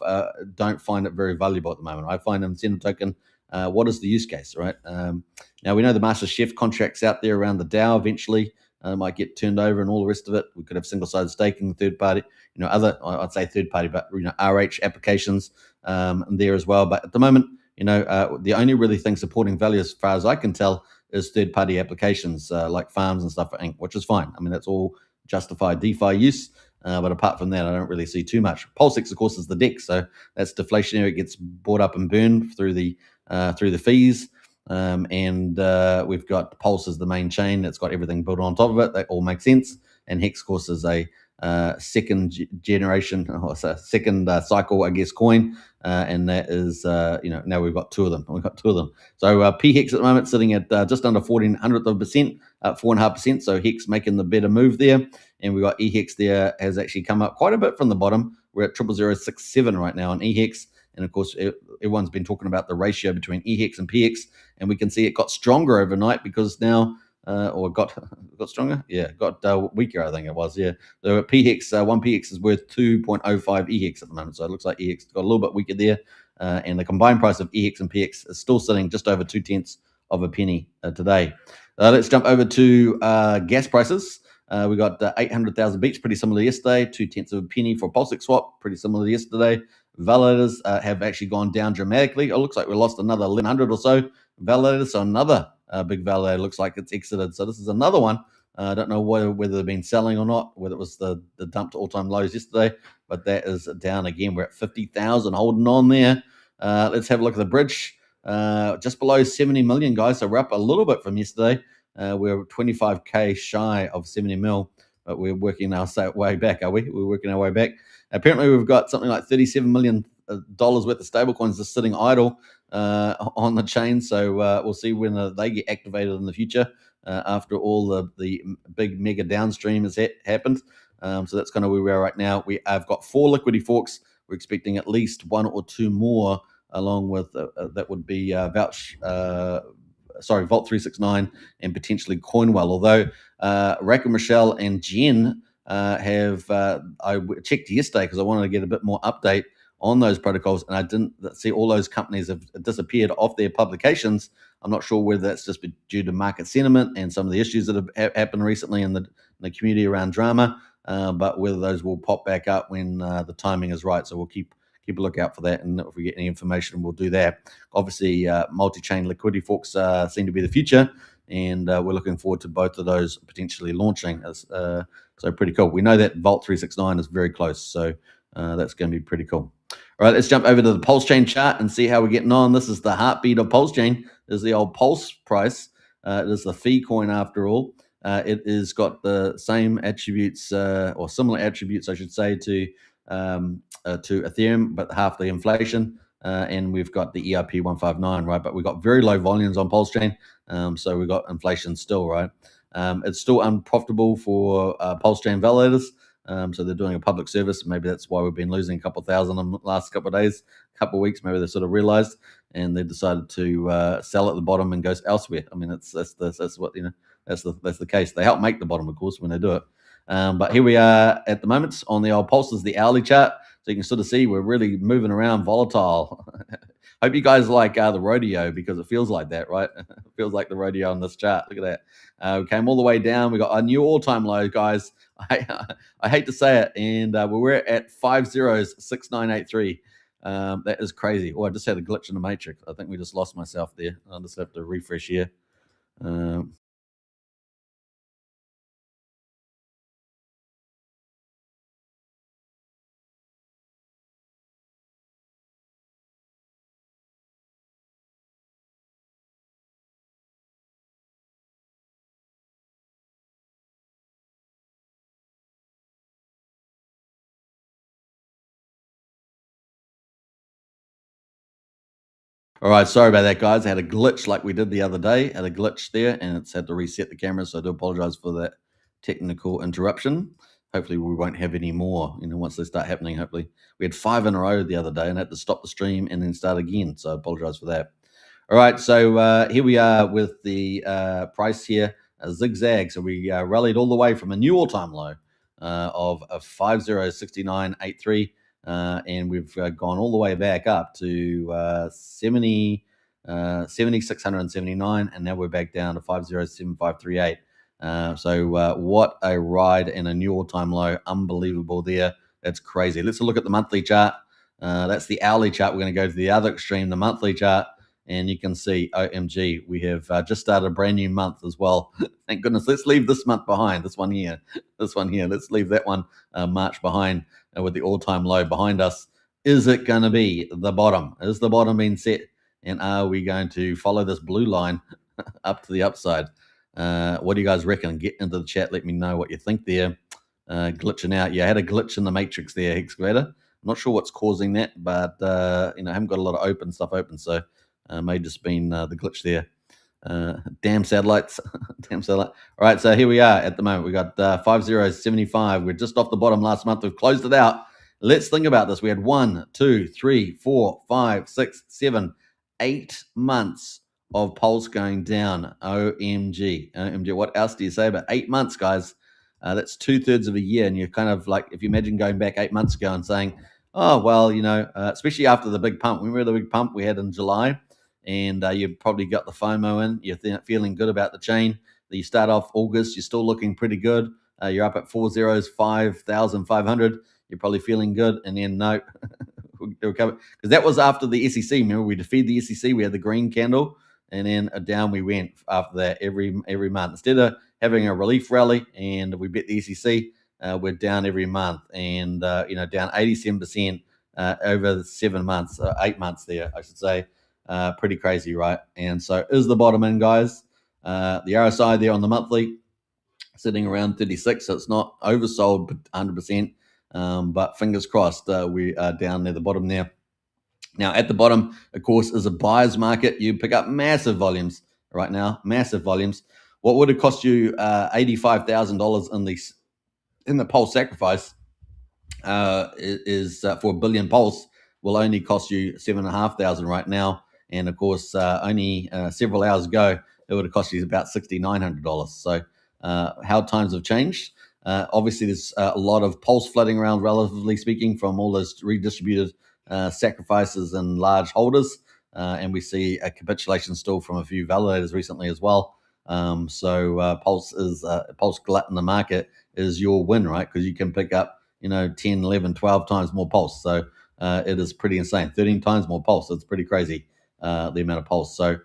don't find it very valuable at the moment. I find incentive token, what is the use case, right? Now, we know the Master Chef contracts out there around the DAO eventually might get turned over and all the rest of it. We could have single-sided staking, third party, other, I'd say third party, but, RH applications there as well. But at the moment, the only really thing supporting value as far as I can tell is third-party applications like farms and stuff for Inc, which is fine. I mean, that's all justified DeFi use. But apart from that, I don't really see too much. Pulsex, of course, is the DEX, so that's deflationary. It gets bought up and burned through the fees. And we've got Pulse as the main chain. It's got everything built on top of it. That all makes sense. And Hex, of course, is a second generation, or second cycle, I guess, coin. And that is, now we've got two of them. So PHEX at the moment sitting at just under 0.14%, 4.5%. So Hex making the better move there. And we've got EHEX there has actually come up quite a bit from the bottom. We're at 0.0067 right now on EHEX. And of course, everyone's been talking about the ratio between EHEX and PX, and we can see it got stronger overnight because now, or got stronger? Yeah, got weaker, I think it was, yeah. So PHEX, one PX is worth 2.05 EHEX at the moment, so it looks like EHEX got a little bit weaker there, and the combined price of EHEX and PX is still sitting just over 0.2 of a penny today. Let's jump over to gas prices. We got 800,000 beats, pretty similar to yesterday. 0.2 of a penny for Pulsex swap, pretty similar to yesterday. Validators have actually gone down dramatically. It looks like we lost another 1,100 or so validators. So another big validator looks like it's exited. So this is another one. I don't know whether they've been selling or not, whether it was the dump to all-time lows yesterday, but that is down again. We're at 50,000 holding on there. Let's have a look at the bridge. Just below 70 million, guys. So we're up a little bit from yesterday. We're 25K shy of 70 mil, but we're working our way back, are we? We're working our way back. Apparently, we've got something like $37 million worth of stablecoins just sitting idle on the chain. So we'll see when they get activated in the future after all the big mega downstream has happened. So that's kind of where we are right now. I've got 4 liquidity forks. We're expecting at least 1 or 2 more, along with that would be Vault 369 and potentially Coinwell. Although Rack and Michelle and Jen have I checked yesterday because I wanted to get a bit more update on those protocols, and I didn't see all those companies have disappeared off their publications. I'm not sure whether that's just due to market sentiment and some of the issues that have happened recently in the community around drama, but whether those will pop back up when the timing is right. So we'll keep a lookout for that, and if we get any information, we'll do that. Obviously, multi-chain liquidity forks seem to be the future, and we're looking forward to both of those potentially launching. So pretty cool. We know that Vault 369 is very close, so that's going to be pretty cool. All right, let's jump over to the Pulsechain chart and see how we're getting on. This is the heartbeat of Pulsechain. This is the old Pulse price. It is the fee coin after all. It has got the same attributes or similar attributes, I should say, to Ethereum, but half the inflation. And we've got the EIP 159, right? But we've got very low volumes on Pulsechain, so we've got inflation still, right? It's still unprofitable for Pulsechain validators. So they're doing a public service. Maybe that's why we've been losing a couple thousand in the last couple of days, couple of weeks. Maybe they sort of realized and they decided to sell at the bottom and go elsewhere. I mean, that's what that's the case. They help make the bottom, of course, when they do it. But here we are at the moment on the old Pulse is the hourly chart. So you can sort of see we're really moving around, volatile. Hope you guys like the rodeo because it feels like that, right? It feels like the rodeo on this chart. Look at that. We came all the way down. We got a new all-time low, guys. I hate to say it, and we're at 506983. That is crazy. Oh, I just had a glitch in the matrix. I think we just lost myself there. I'll just have to refresh here. All right, sorry about that, guys. I had a glitch like we did the other day. Had a glitch there, and it's had to reset the camera, so I do apologize for that technical interruption. Hopefully, we won't have any more, once they start happening, hopefully. We had 5 in a row the other day and had to stop the stream and then start again, so I apologize for that. All right, so here we are with the price here, a zigzag. So we rallied all the way from a new all-time low of 506983. And we've gone all the way back up to 70679, and now we're back down to 507538. So what a ride and a new all-time low. Unbelievable there. That's crazy. Let's look at the monthly chart. That's the hourly chart. We're going to go to the other extreme, the monthly chart. And you can see, OMG, we have just started a brand new month as well. Thank goodness. Let's leave this month behind, this one here. Let's leave that one, March, behind with the all-time low behind us. Is it going to be the bottom? Is the bottom being set? And are we going to follow this blue line up to the upside? What do you guys reckon? Get into the chat. Let me know what you think there. Glitching out. Yeah, I had a glitch in the matrix there, Excavator. I'm not sure what's causing that, but I haven't got a lot of stuff open, so may just been the glitch there. Damn satellites. Damn satellite. All right, so here we are at the moment. We got 5075. We're just off the bottom last month. We've closed it out. Let's think about this. We had 1, 2, 3, 4, 5, 6, 7, 8 months of Pulse going down. OMG. What else do you say about 8 months, guys? That's 2/3 of a year. And you're kind of like, if you imagine going back 8 months ago and saying, oh, well, especially after the big pump. Remember the big pump we had in July? And you probably got the FOMO in. You're feeling good about the chain. You start off August, you're still looking pretty good. You're up at 5,500. You're probably feeling good. And then, no, because that was after the SEC. Remember, we defeated the SEC. We had the green candle. And then down we went after that every month. Instead of having a relief rally and we bet the SEC, we're down every month. And, down 87% over 7 months, 8 months there, I should say. Pretty crazy, right? And so is the bottom in, guys. The RSI there on the monthly sitting around 36, so it's not oversold 100%, but fingers crossed we are down near the bottom there. Now, at the bottom, of course, is a buyer's market. You pick up massive volumes right now, massive volumes. What would it cost you $85,000 in the Pulse sacrifice is for a billion Pulse will only cost you $7,500 right now. And of course, only several hours ago, it would have cost you about $6,900. So how times have changed. Obviously, there's a lot of Pulse flooding around, relatively speaking, from all those redistributed sacrifices and large holders. And we see a capitulation still from a few validators recently as well. So Pulse glut in the market is your win, right? Because you can pick up 10, 11, 12 times more Pulse. So it is pretty insane. 13 times more Pulse. It's pretty crazy, the amount of Pulse. So,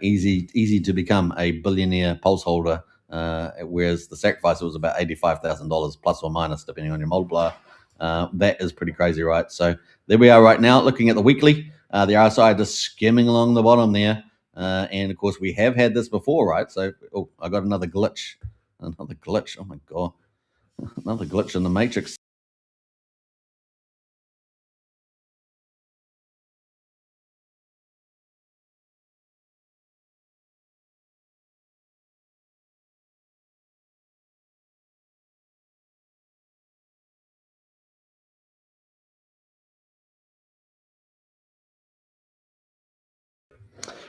easy to become a billionaire Pulse holder, whereas the sacrifice was about $85,000 plus or minus, depending on your multiplier. That is pretty crazy, right? So there we are right now, looking at the weekly. The RSI just skimming along the bottom there. And of course, we have had this before, right? So, oh, I got another glitch. Another glitch. Oh my God. Another glitch in the matrix.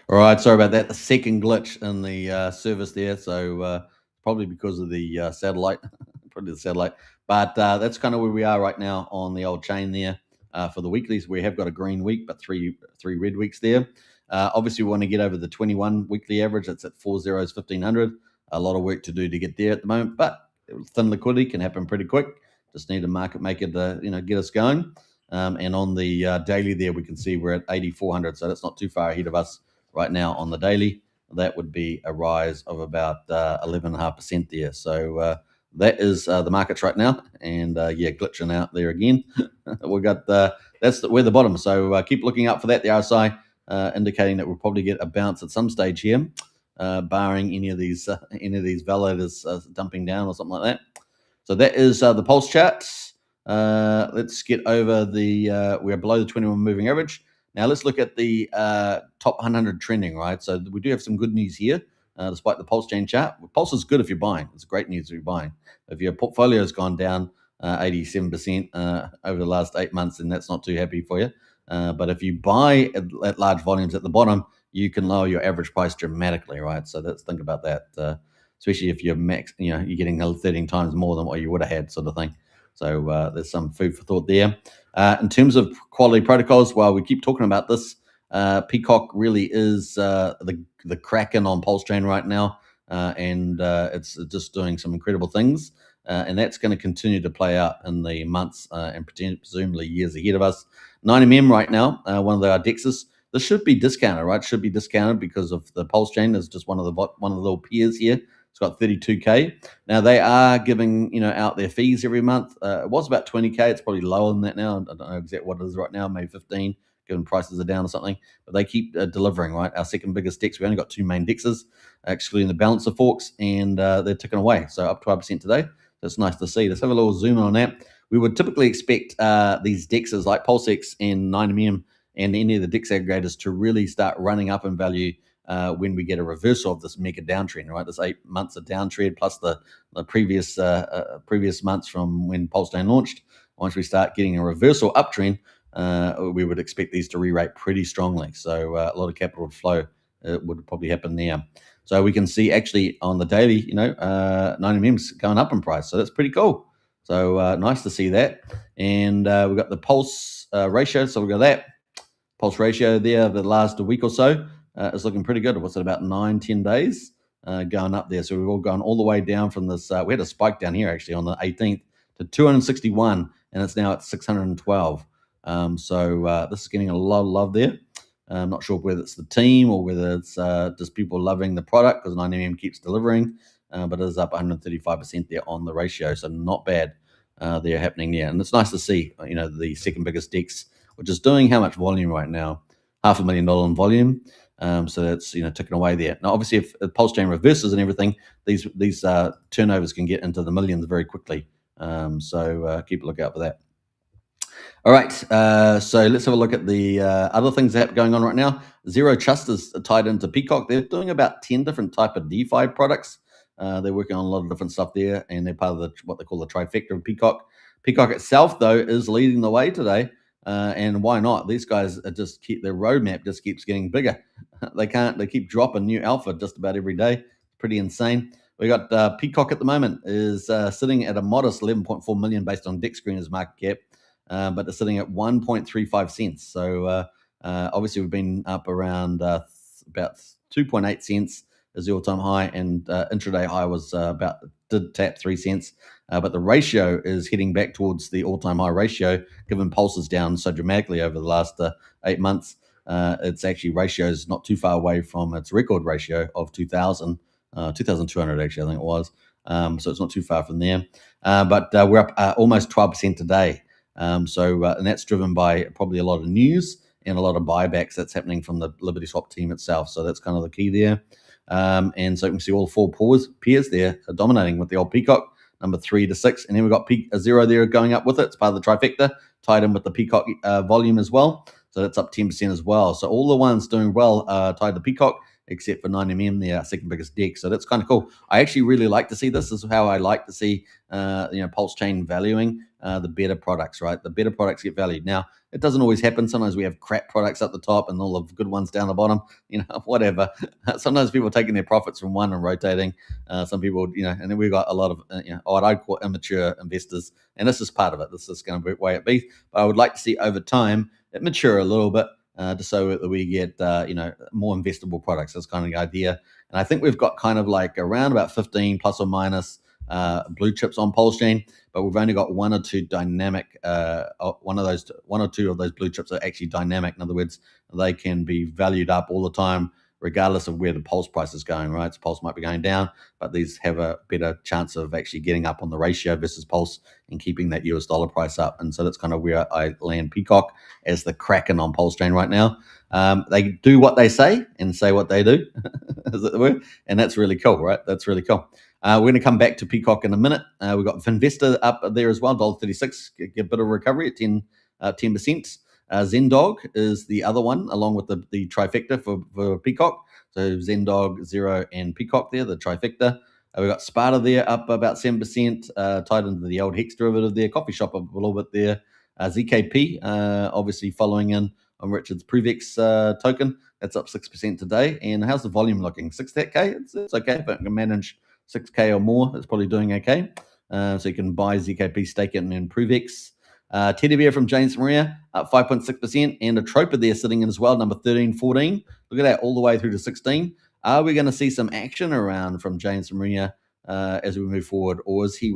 All right, sorry about that. The second glitch in the service there. So probably because of the satellite, probably the satellite. But that's kind of where we are right now on the old chain there. For the weeklies, we have got a green week, but three red weeks there. Obviously, we want to get over the 21 weekly average. That's at 4 zeros, 1500. A lot of work to do to get there at the moment, but thin liquidity can happen pretty quick. Just need a market maker to get us going. And on the daily there, we can see we're at 8400, so that's not too far ahead of us right now on the daily. That would be a rise of about 11.5% there. So that is the markets right now, and glitching out there again. We got we're the bottom. So keep looking out for that. The RSI indicating that we'll probably get a bounce at some stage here, barring any of these validators dumping down or something like that. So that is the pulse charts. Let's get over we're below the 21 moving average. Now let's look at the top 100 trending, right? So we do have some good news here, despite the Pulsechain chart. Pulse is good if you're buying. It's great news if you're buying. If your portfolio has gone down 87% over the last 8 months, then that's not too happy for you. But if you buy at large volumes at the bottom, you can lower your average price dramatically, right? So let's think about that, especially if you're you're getting 13 times more than what you would have had, sort of thing. So there's some food for thought there. In terms of quality protocols, well, we keep talking about this. Peacock really is the kraken on Pulsechain right now, and it's just doing some incredible things. And that's going to continue to play out in the months and presumably years ahead of us. 90mm right now, one of our DEXs. This should be discounted, right? Should be discounted because of the Pulsechain is just one of the little peers here. It's got 32K. Now they are giving out their fees every month. It was about 20K. It's probably lower than that now. I don't know exactly what it is right now. Maybe 15, given prices are down or something. But they keep delivering, right? Our second biggest DEX. We only got two main DEXs, excluding the balancer forks, and they're ticking away. So up 12% today. That's nice to see. Let's have a little zoom on that. We would typically expect these DEXs like PulseX and 9mm and any of the DEX aggregators to really start running up in value when we get a reversal of this mega downtrend, right? This 8 months of downtrend plus the previous months from when Pulsechain launched. Once we start getting a reversal uptrend, we would expect these to re-rate pretty strongly. So a lot of capital would flow would probably happen there. So we can see actually on the daily, 90mm's going up in price. So that's pretty cool. So nice to see that. And we've got the pulse ratio. So we've got that pulse ratio there the last week or so. It's looking pretty good. What's it, about 9-10 days going up there? So we've all gone all the way down from this. We had a spike down here actually on the 18th to 261, and it's now at 612. So this is getting a lot of love there. I'm not sure whether it's the team or whether it's just people loving the product because 9mm keeps delivering, but it is up 135% there on the ratio. So not bad there happening there. And it's nice to see, the second biggest DEX, which is doing how much volume right now? $500,000 in volume. So that's ticking away there. Now, obviously, if Pulsechain reverses and everything, these turnovers can get into the millions very quickly. So keep a lookout for that. All right, so let's have a look at the other things that are going on right now. Zero Trust is tied into Peacock. They're doing about 10 different type of DeFi products. They're working on a lot of different stuff there, and they're part of what they call the trifecta of Peacock. Peacock itself, though, is leading the way today. And why not? These guys their roadmap just keeps getting bigger. They keep dropping new alpha just about every day. Pretty insane. We got Peacock at the moment is sitting at a modest 11.4 million based on DEX Screener's market cap, but they're sitting at 1.35 cents. So obviously we've been up around about 2.8 cents is the all-time high, and intraday high was did tap 3 cents. But the ratio is heading back towards the all-time high ratio, given Pulse is down so dramatically over the last 8 months. It's actually ratios not too far away from its record ratio of 2,200 actually, I think it was. So it's not too far from there. But we're up almost 12% today. And that's driven by probably a lot of news and a lot of buybacks that's happening from the Liberty Swap team itself. So that's kind of the key there. And so you can see all four pairs there are dominating with the old Peacock, number 3 to 6. And then we've got a 0 there going up with it. It's part of the trifecta, tied in with the Peacock volume as well. So that's up 10% as well. So all the ones doing well tied to Peacock, except for 9mm, their second biggest deck. So that's kind of cool. I actually really like to see this. This is how I like to see, Pulsechain valuing the better products, right? The better products get valued. Now, it doesn't always happen. Sometimes we have crap products at the top and all the good ones down the bottom, whatever. Sometimes people are taking their profits from one and rotating. Some people, and then we've got a lot of, what I'd call immature investors. And this is part of it. This is going to be the way it be. But I would like to see over time it mature a little bit, just so that we get, more investable products. That's kind of the idea. And I think we've got kind of like around about 15 plus or minus blue chips on Pulsechain, but we've only got one or two dynamic. One or two of those blue chips are actually dynamic. In other words, they can be valued up all the time, regardless of where the Pulse price is going. Right, so Pulse might be going down, but these have a better chance of actually getting up on the ratio versus Pulse and keeping that US dollar price up. And so that's kind of where I land Peacock as the Kraken on Pulsechain right now. They do what they say and say what they do, is that the word? And that's really cool, right? That's really cool. We're going to come back to Peacock in a minute. We've got Finvesta up there as well, $1.36, get a bit of recovery at 10%. Zendog is the other one, along with the trifecta for Peacock. So Zendog, 0, and Peacock there, the trifecta. We've got Sparta there up about 7%, tied into the old Hex derivative there. Coffee shop up a little bit there. ZKP, obviously following in on Richard's Prevex token. That's up 6% today. And how's the volume looking? 6K? It's okay. If I can manage 6K or more, it's probably doing okay. So you can buy ZKP, stake it, and then Prevex. Teddy Bear from James Maria up 5.6%, and a Troper there sitting in as well, number 13, 14. Look at that, all the way through to 16. Are we going to see some action around from James Maria as we move forward, or is he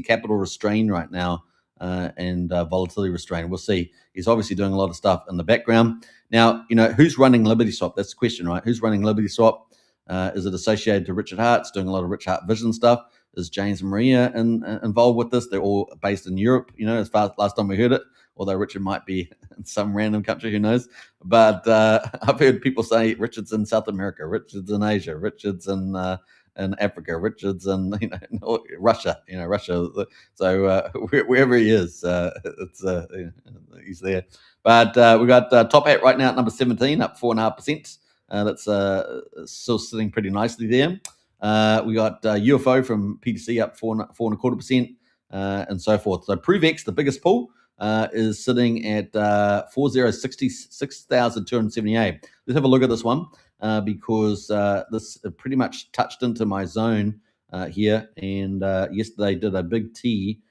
capital restrained right now and volatility restrained? We'll see. He's obviously doing a lot of stuff in the background. Now, who's running Liberty Swap? That's the question, right? Who's running Liberty Swap? Is it associated to Richard Hart? It's doing a lot of Richard Hart Vision stuff. Is James Maria involved with this? They're all based in Europe, as far as last time we heard it, although Richard might be in some random country, who knows. But I've heard people say Richard's in South America, Richard's in Asia, Richard's in Africa, Richard's in Russia, Russia. So wherever he is, he's there. But we got Top Hat right now at number 17, up 4.5%. That's still sitting pretty nicely there. We got UFO from PTC up 4.25%, and so forth. So Prevex, the biggest pool, is sitting at 4,066,278. Let's have a look at this one because this pretty much touched into my zone here. And yesterday did a big T.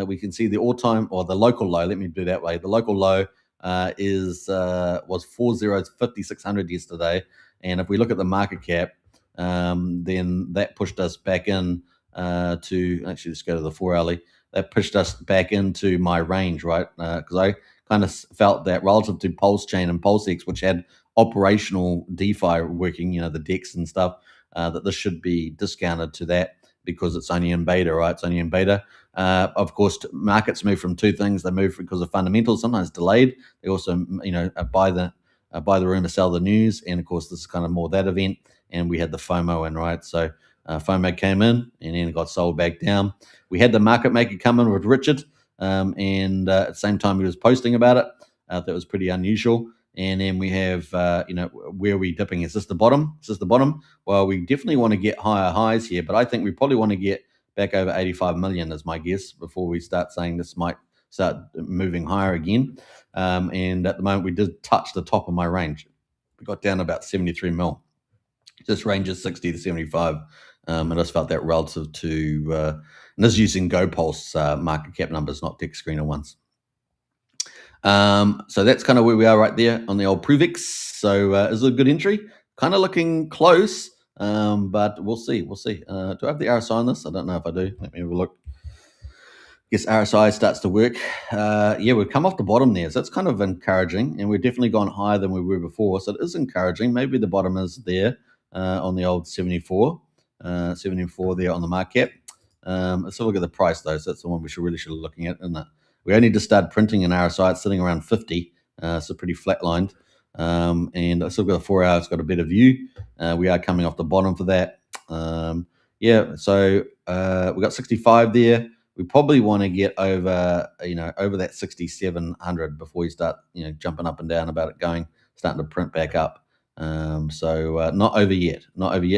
We can see the all-time or the local low. Let me do it that way. The local low was 5,600 yesterday. And if we look at the market cap, then that pushed us back in to, actually let's go to the 4-hourly. That pushed us back into my range, right? Because I kind of felt that relative to Pulsechain and Pulsex, which had operational DeFi working, the DEX and stuff, that this should be discounted to that because it's only in beta, right? It's only in beta. Of course, markets move from two things. They move because of fundamentals, sometimes delayed. They also, buy the rumor, sell the news. And of course, this is kind of more that event. And we had the FOMO in, right? So FOMO came in and then got sold back down. We had the market maker come in with Richard, and at the same time he was posting about it. That was pretty unusual. And then we have, where are we dipping? Is this the bottom? Is this the bottom? Well, we definitely want to get higher highs here, but I think we probably want to get back over 85 million is my guess before we start saying this might start moving higher again. And at the moment, we did touch the top of my range. We got down about 73 mil. This range is 60 to 75. And I just felt that relative to, and this is using GoPulse market cap numbers, not tech screener ones. So that's kind of where we are right there on the old Prevex. So is it a good entry? Kind of looking close, but we'll see. We'll see. Do I have the RSI on this? I don't know if I do. Let me have a look. Guess RSI starts to work. Yeah, we've come off the bottom there, so that's kind of encouraging, and we've definitely gone higher than we were before, so it is encouraging. Maybe the bottom is there on the old 74 there on the market cap. Let's have a look at the price though. So that's the one we should be looking at, isn't it? We only just started printing an RSI. It's sitting around 50. so pretty flatlined. And I still got a 4 hour, it's got a better view. We are coming off the bottom for that. Yeah, so we got 65 there. We probably want to get over, over that 6,700 before we start, jumping up and down about it starting to print back up. So not over yet,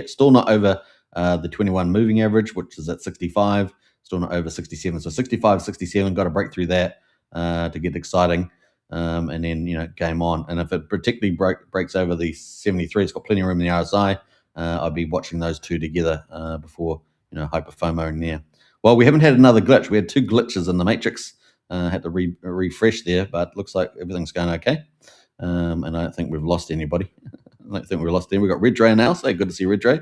Still not over the 21 moving average, which is at 65. Still not over 67. So 65, 67, got to break through that to get exciting. And then, game on. And if it particularly breaks over the 73, it's got plenty of room in the RSI. I'd be watching those two together before, hyper FOMO in there. Well, we haven't had another glitch. We had 2 glitches in the matrix. Had to refresh there, but looks like everything's going okay. And I don't think we've lost anybody. I don't think we've lost them. We've got Red Ray now, so good to see Red Ray.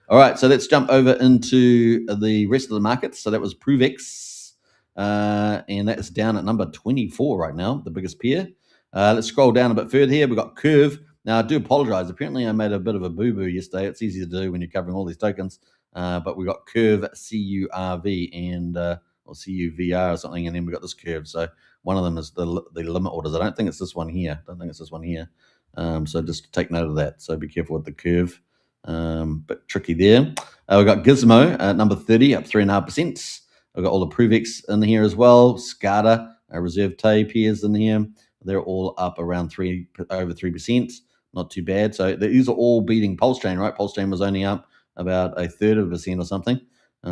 All right, so let's jump over into the rest of the markets. So that was ProVex, and that is down at number 24 right now, the biggest pair. Let's scroll down a bit further here. We've got Curve. Now, I do apologize. Apparently, I made a bit of a boo-boo yesterday. It's easy to do when you're covering all these tokens. But we got Curve, CURV, and or CUVR or something, and then we got this Curve. So one of them is the limit orders. I don't think it's this one here. So just take note of that. So be careful with the Curve. But tricky there. We've got Gizmo at number 30, up 3.5%. We've got all the ProVex in here as well. SCADA, Reserve Tay pairs in here. They're all up around over 3%. Not too bad. So these are all beating Pulsechain, right? Pulsechain was only up about 1/3% or something.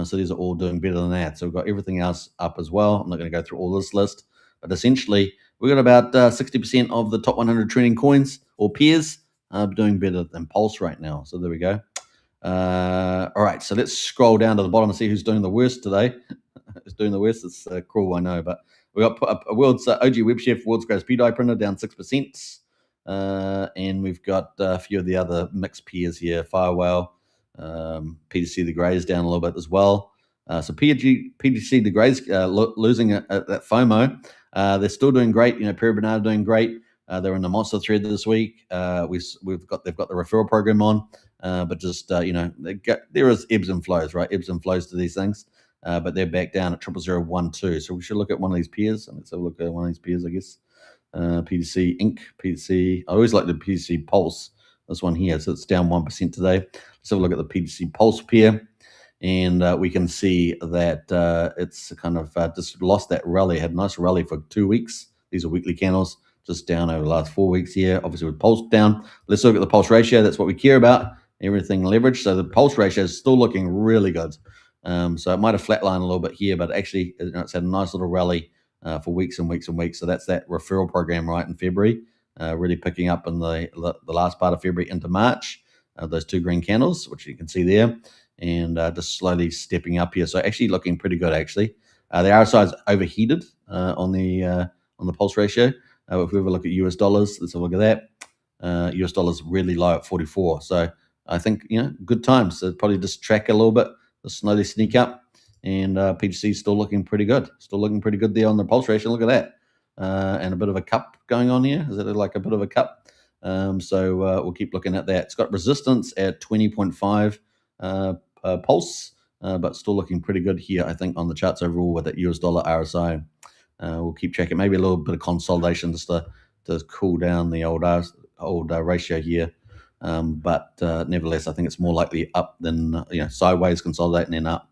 So these are all doing better than that. So we've got everything else up as well. I'm not going to go through all this list, but essentially we've got about 60% of the top 100 trending coins or pairs doing better than Pulse right now. So there we go. All right, so let's scroll down to the bottom and see who's doing the worst today. Who's doing the worst? It's cruel, I know, but we got a world's OG WebChef, world's greatest PDI printer down 6%. And we've got a few of the other mixed pairs here. Firewhale, PTC the Greys down a little bit as well. So PTC the Greys losing at that FOMO. They're still doing great. Perry Bernard doing great. They're in the monster thread this week. They've got the referral program on, but just there is ebbs and flows, right? Ebbs and flows to these things. But they're back down at 00012. So we should look at one of these pairs. Let's have a look at one of these pairs, I guess. PTC Inc. PTC. I always like the PTC Pulse. This one here, so it's down 1% today. Let's have a look at the PTC Pulse pair, and we can see that it's kind of just lost that rally. Had a nice rally for 2 weeks. These are weekly candles, just down over the last 4 weeks here. Obviously with Pulse down. Let's look at the Pulse ratio. That's what we care about. Everything leveraged. So the Pulse ratio is still looking really good. So it might have flatlined a little bit here, but actually it's had a nice little rally for weeks and weeks and weeks. So that's that referral program right in February, really picking up in the last part of February into March. Those 2 green candles, which you can see there, and just slowly stepping up here. So actually looking pretty good. Actually, the RSI is overheated on the Pulse ratio. If we ever look at US dollars, let's have a look at that. US dollars really low at 44. So I think good times. So probably just track a little bit, just slowly sneak up. And PTC is still looking pretty good. Still looking pretty good there on the Pulse ratio. Look at that. And a bit of a cup going on here. Is it like a bit of a cup? So we'll keep looking at that. It's got resistance at 20.5 Pulse, but still looking pretty good here, I think, on the charts overall with that US dollar RSI. We'll keep checking. Maybe a little bit of consolidation just to cool down the old ratio here. But nevertheless, I think it's more likely up than sideways consolidating and up.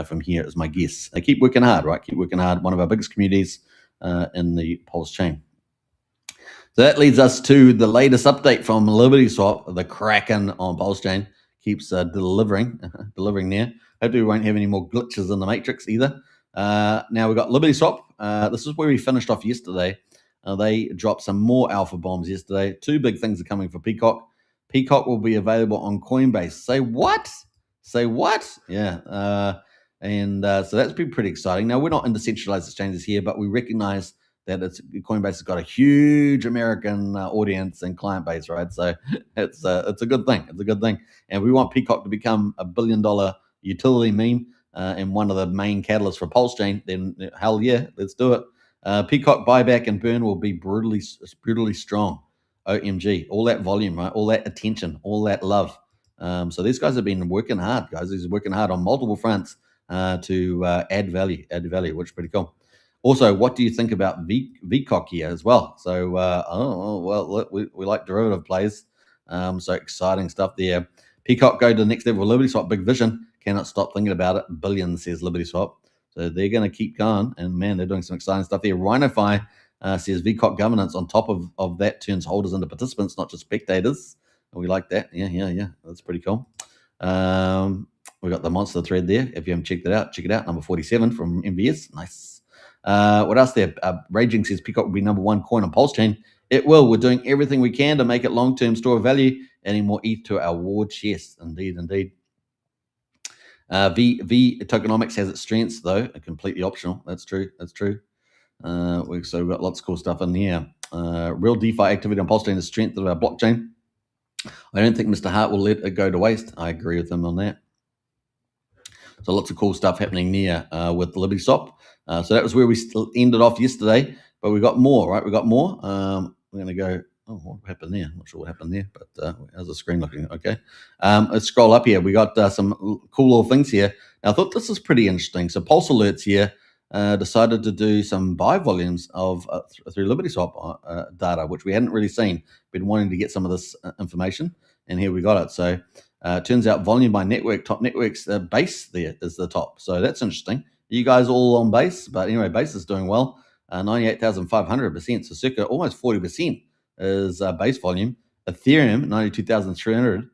From here is my guess. They keep working hard, right? Keep working hard. One of our biggest communities in the Pulse chain. So that leads us to the latest update from Liberty Swap. The Kraken on Pulse chain keeps delivering there. Hopefully we won't have any more glitches in the matrix either. Now we've got Liberty Swap. This is where we finished off yesterday. They dropped some more alpha bombs yesterday. 2 big things are coming for Peacock. Peacock will be available on Coinbase. Say what? Yeah. So that's been pretty exciting. Now, we're not in decentralized exchanges here, but we recognize that Coinbase has got a huge American audience and client base, right? So it's a good thing. It's a good thing. And we want Peacock to become a $1 billion utility meme and one of the main catalysts for Pulse Chain. Then hell yeah, let's do it. Peacock buyback and burn will be brutally strong. OMG, all that volume, right? All that attention, all that love. So these guys have been working hard, guys. They're working hard on multiple fronts to add value, which is pretty cool. Also, what do you think about VCOC here as well? So, we like derivative plays. So exciting stuff there. Peacock go to the next level. Liberty Swap, big vision. Cannot stop thinking about it. Billions, says Liberty Swap. So they're going to keep going. And man, they're doing some exciting stuff there. RhinoFi says VCOC governance on top of that turns holders into participants, not just spectators. We like that. Yeah. That's pretty cool. We got the monster thread there. If you haven't checked it out, check it out. Number 47 from MVS. Nice. What else there? Raging says Peacock will be number one coin on Pulsechain. It will. We're doing everything we can to make it long-term store of value, adding more ETH to our war chest. Indeed. V tokenomics has its strengths, though, completely optional. That's true. We've got lots of cool stuff in here. Real DeFi activity on Pulsechain is the strength of our blockchain. I don't think Mr. Hart will let it go to waste. I agree with him on that. So lots of cool stuff happening there with Liberty Swap. So that was where we ended off yesterday, but we got more, right? We got more. We're going to go, what happened there? I'm not sure what happened there, but how's the screen looking? Okay. Let's scroll up here. We got some cool little things here. Now, I thought this is pretty interesting. So Pulse Alerts here decided to do some buy volumes of through Liberty Swap data, which we hadn't really seen. Been wanting to get some of this information, and here we got it. So turns out volume by network, top networks, base there is the top. So that's interesting. You guys all on base, but anyway, base is doing well. 98,500%, so circa almost 40% is base volume. Ethereum, 92,300.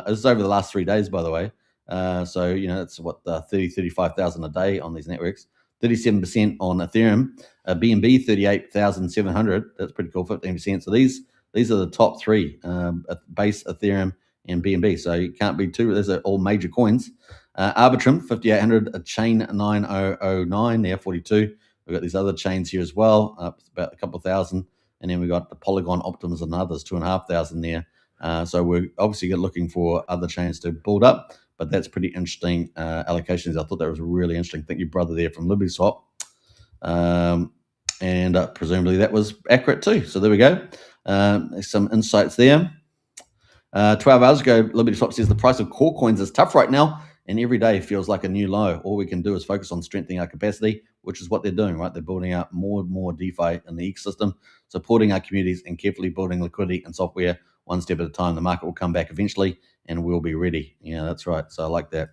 This is over the last 3 days, by the way. So, it's 35,000 a day on these networks. 37% on Ethereum. BNB, 38,700. That's pretty cool, 15%. So these are the top three, base, Ethereum, and BNB. So you can't be too, those are all major coins. Arbitrum, 5,800, a chain 9009, there, 42. We've got these other chains here as well, about a couple of thousand. And then we got the Polygon, Optimus, and others, 2,500 there. So we're obviously looking for other chains to build up, but that's pretty interesting allocations. I thought that was really interesting. Thank you, brother, there from Liberty Swap. And presumably that was accurate too. So there we go. Some insights there. 12 hours ago, Liberty Swap says the price of core coins is tough right now, and every day feels like a new low. All we can do is focus on strengthening our capacity, which is what they're doing, right? They're building out more and more DeFi in the ecosystem, supporting our communities and carefully building liquidity and software one step at a time. The market will come back eventually, and we'll be ready. Yeah, that's right. So I like that.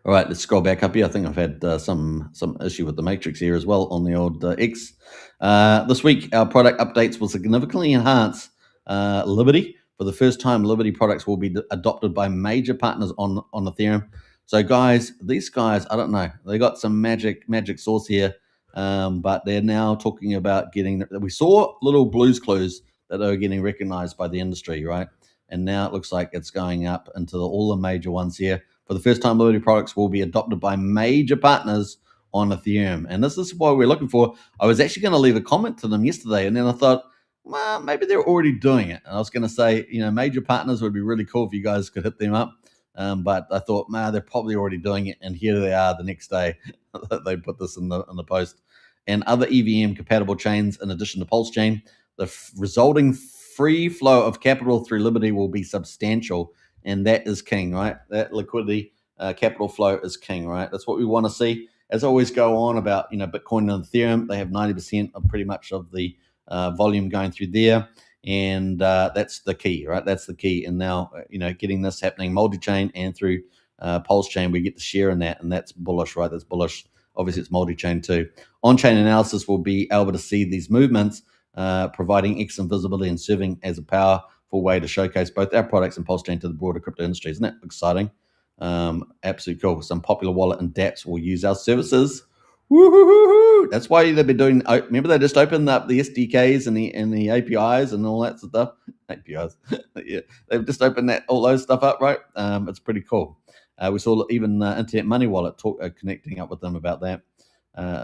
All right, let's scroll back up here. I think I've had some issue with the matrix here as well on the old X. This week, our product updates will significantly enhance Liberty. For the first time, Liberty products will be adopted by major partners on Ethereum. So, guys, these guys, I don't know. They got some magic sauce here, but they're now talking about getting. We saw little Blues Clues that they were getting recognized by the industry, right? And now it looks like it's going up into all the major ones here. For the first time, Liberty products will be adopted by major partners on Ethereum. And this is what we're looking for. I was actually going to leave a comment to them yesterday, and then I thought, well, maybe they're already doing it. And I was going to say, major partners would be really cool if you guys could hit them up. But I thought, they're probably already doing it. And here they are the next day. They put this in the post. And other EVM compatible chains, in addition to Pulsechain, the resulting free flow of capital through Liberty will be substantial. And that is king, right? That liquidity, capital flow is king, right? That's what we want to see. As I always go on about, Bitcoin and Ethereum, they have 90% of pretty much of the volume going through there, and that's the key, right? That's the key. And now, getting this happening multi-chain and through Pulsechain, we get to share in that, and that's bullish, right? That's bullish. Obviously, it's multi-chain too. On-chain analysis will be able to see these movements, providing excellent visibility and serving as a powerful way to showcase both our products and Pulsechain to the broader crypto industry. Isn't that exciting? Absolutely cool. Some popular wallet and dApps will use our services. Woo-hoo-hoo-hoo. That's why they've been doing. Remember, they just opened up the SDKs and the APIs and all that stuff. APIs, yeah, they've just opened all those stuff up, right? It's pretty cool. We saw even Internet Money Wallet connecting up with them about that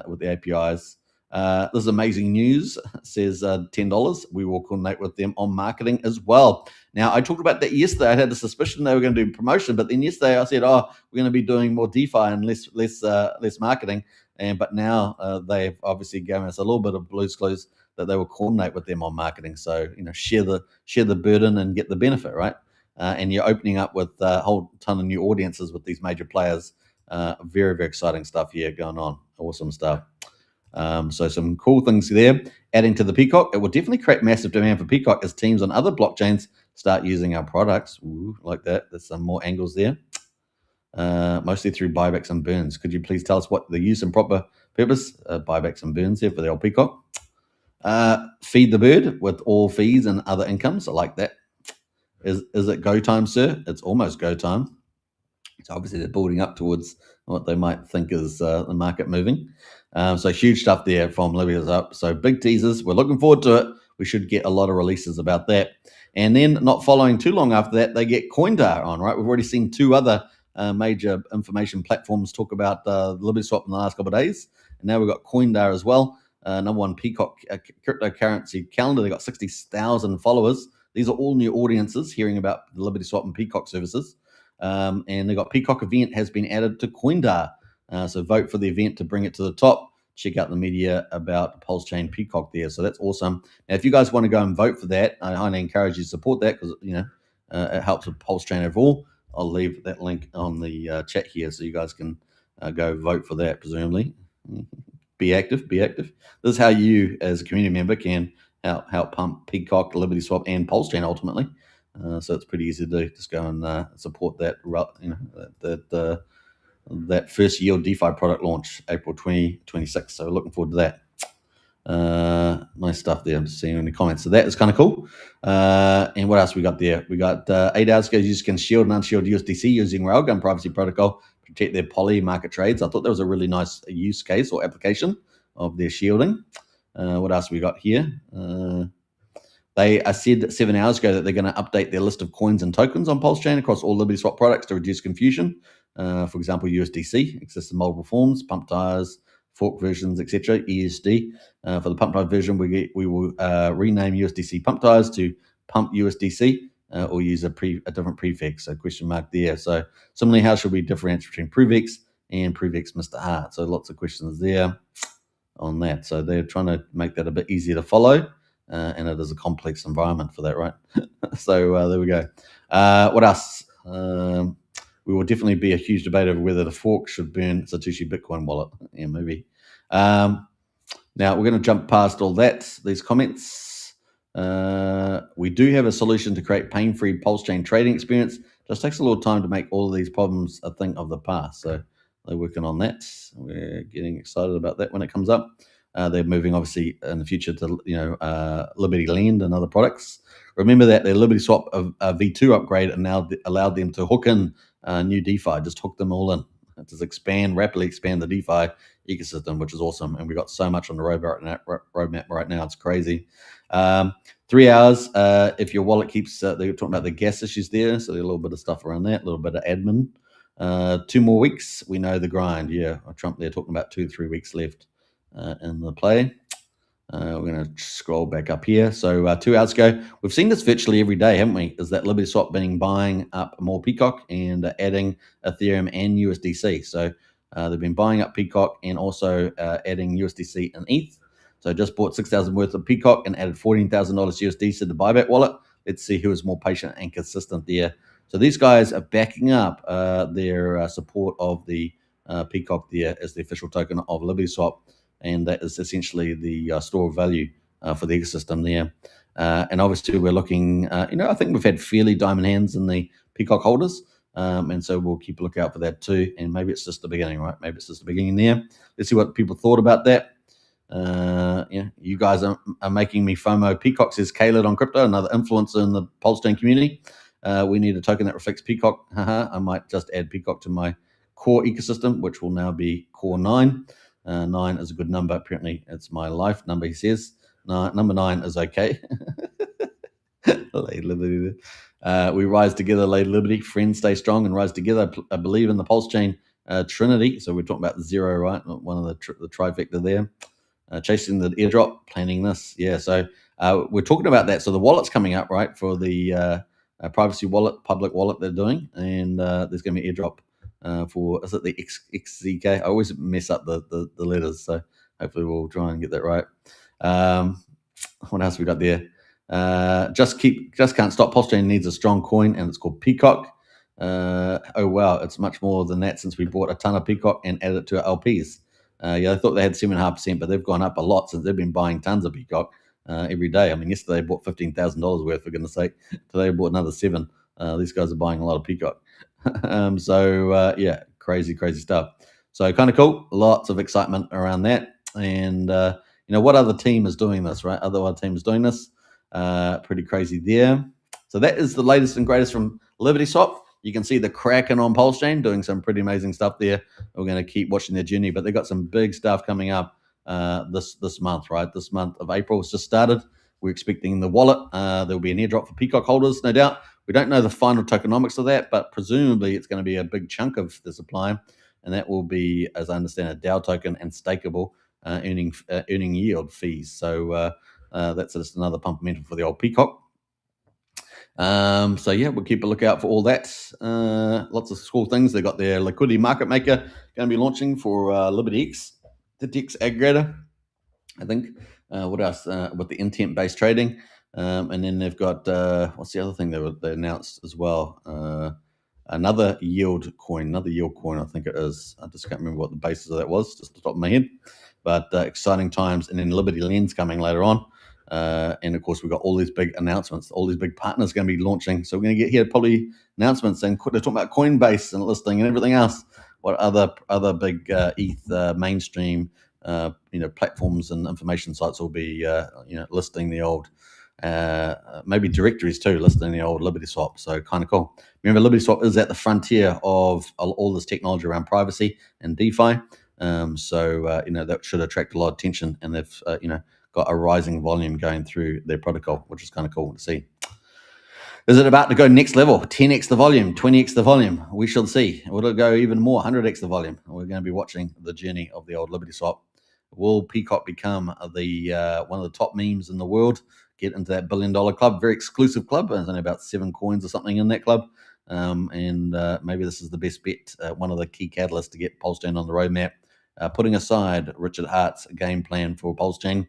with the APIs. This is amazing news. It says $10. We will coordinate with them on marketing as well. Now, I talked about that yesterday. I had a suspicion they were going to do promotion, but then yesterday I said, we're going to be doing more DeFi and less marketing. But now they've obviously given us a little bit of Blues Clues that they will coordinate with them on marketing. So, share the burden and get the benefit, right? And you're opening up with a whole ton of new audiences with these major players. Very, very exciting stuff here going on. Awesome stuff. So some cool things there. Adding to the Peacock, it will definitely create massive demand for Peacock as teams on other blockchains start using our products. Ooh, like that. There's some more angles there. Mostly through buybacks and burns. Could you please tell us what the use and proper purpose? Buybacks and burns here for the old Peacock. Feed the bird with all fees and other incomes. I like that. Is it go time, sir? It's almost go time. So obviously they're building up towards what they might think is the market moving. So huge stuff there from Libya's up. So big teasers. We're looking forward to it. We should get a lot of releases about that. And then not following too long after that, they get Coindar on, right? We've already seen two other major information platforms talk about LibertySwap in the last couple of days. And now we've got Coindar as well. Number one Peacock cryptocurrency calendar. They got 60,000 followers. These are all new audiences hearing about the LibertySwap and Peacock services. And they got Peacock event has been added to Coindar. So vote for the event to bring it to the top. Check out the media about Pulsechain Peacock there. So that's awesome. Now, if you guys want to go and vote for that, I highly encourage you to support that because it helps with Pulsechain overall. I'll leave that link on the chat here so you guys can go vote for that. Presumably, be active. This is how you, as a community member, can help pump Peacock, LibertySwap, and Pulsechain ultimately. So it's pretty easy to do. Just go and support that. That first yield DeFi product launch, April 2026. So looking forward to that. Nice stuff there. I'm just seeing any comments. So that is kind of cool. And what else we got there? We got 8 hours ago, users can shield and unshield USDC using Railgun privacy protocol to protect their poly market trades. I thought that was a really nice use case or application of their shielding. What else we got here? They said 7 hours ago that they're going to update their list of coins and tokens on Pulsechain across all LibertySwap products to reduce confusion. For example, USDC exists in multiple forms, pump tires, fork versions, etc. ESD. For the pump tire version, we will rename USDC pump tires to pump USDC or use a different prefix. So question mark there. So similarly, how should we differentiate between Prefix and Prefix Mr. Hart? So lots of questions there on that. So they're trying to make that a bit easier to follow. And it is a complex environment for that, right? So there we go. What else? We will definitely be a huge debate over whether the fork should burn Satoshi Bitcoin wallet. Yeah, maybe. Now we're going to jump past all that. These comments. We do have a solution to create pain-free Pulsechain trading experience. Just takes a little time to make all of these problems a thing of the past. So they're working on that. We're getting excited about that when it comes up. They're moving, obviously, in the future to Liberty Land and other products. Remember that their LibertySwap V2 upgrade and now allowed them to hook in new DeFi. Just hook them all in. Just rapidly expand the DeFi ecosystem, which is awesome. And we've got so much on the roadmap right now. It's crazy. 3 hours. If your wallet keeps, they're talking about the gas issues there. So there's a little bit of stuff around that, a little bit of admin. 2 more weeks. We know the grind. Yeah, Trump, they're talking about 2 to 3 weeks left in the play. We're going to scroll back up here. So 2 hours ago, we've seen this virtually every day, haven't we? Is that LibertySwap buying up more Peacock and adding Ethereum and USDC. So they've been buying up Peacock and also adding USDC and ETH. So just bought 6,000 worth of Peacock and added $14,000 USD to the buyback wallet. Let's see who is more patient and consistent there. So these guys are backing up their support of the Peacock there as the official token of LibertySwap. And that is essentially the store of value for the ecosystem there. And obviously, we're looking, I think we've had fairly diamond hands in the Peacock holders. And so we'll keep a lookout for that too. And maybe it's just the beginning, right? Maybe it's just the beginning there. Let's see what people thought about that. You guys are making me FOMO Peacock, says Caleb on crypto, another influencer in the Pulsechain community. We need a token that reflects Peacock. I might just add Peacock to my core ecosystem, which will now be core 9. 9 is a good number. Apparently, it's my life number, he says. Number 9 is okay. Lady Liberty. We rise together, Lady Liberty. Friends stay strong and rise together. I believe in the Pulsechain Trinity. So we're talking about 0, right? One of the trifecta there. Chasing the airdrop, planning this. Yeah, so we're talking about that. So the wallet's coming up, right, for the privacy wallet, public wallet they're doing. And there's going to be airdrop. For, is it the XZK? I always mess up the letters, so hopefully we'll try and get that right. What else we got there? Just can't stop. Pulsechain needs a strong coin, and it's called Peacock. Oh wow, it's much more than that since we bought a ton of Peacock and added it to our LPs. Yeah, I thought they had 7.5%, but they've gone up a lot since they've been buying tons of Peacock every day. I mean, yesterday they bought $15,000 worth, for goodness sake. Today they bought another 7. These guys are buying a lot of Peacock. Yeah, crazy stuff. So kind of cool. Lots of excitement around that. And what other team is doing this, right? Other team is doing this. Pretty crazy there. So that is the latest and greatest from Liberty Swap. You can see the Kraken on Pulsechain doing some pretty amazing stuff there. We're going to keep watching their journey, but they've got some big stuff coming up this month, right? This month of April has just started. We're expecting the wallet. There'll be an airdrop for Peacock holders, no doubt. We don't know the final tokenomics of that, but presumably it's going to be a big chunk of the supply, and that will be, as I understand, a DAO token and stakeable, earning yield fees. So that's just another pump momentum for the old Peacock. Yeah, we'll keep a lookout for all that. Lots of cool things. They got their liquidity market maker going to be launching for LibertyX, the DEX aggregator, I think. What else? With the intent-based trading. And then they've got, what's the other thing they announced as well? Another yield coin, I think it is. I just can't remember what the basis of that was, just off the top of my head. But exciting times. And then Liberty Lens coming later on. And of course, we've got all these big announcements, all these big partners going to be launching. So we're going to get here probably announcements, and they're talking about Coinbase and listing and everything else. What other big ETH mainstream platforms and information sites will be listing the old maybe directories too, listing the old Liberty Swap. So kind of cool. Remember, Liberty Swap is at the frontier of all this technology around privacy and DeFi. That should attract a lot of attention, and they've got a rising volume going through their protocol, which is kind of cool to see. Is it about to go next level? 10x the volume, 20x the volume? We shall see. Will it go even more, 100x the volume? We're going to be watching the journey of the old Liberty Swap. Will Peacock become the one of the top memes in the world? Get into that $1 billion club, very exclusive club. There's only about 7 coins or something in that club. Maybe this is the best bet, one of the key catalysts to get Pulsechain on the roadmap. Putting aside Richard Hart's game plan for Pulsechain,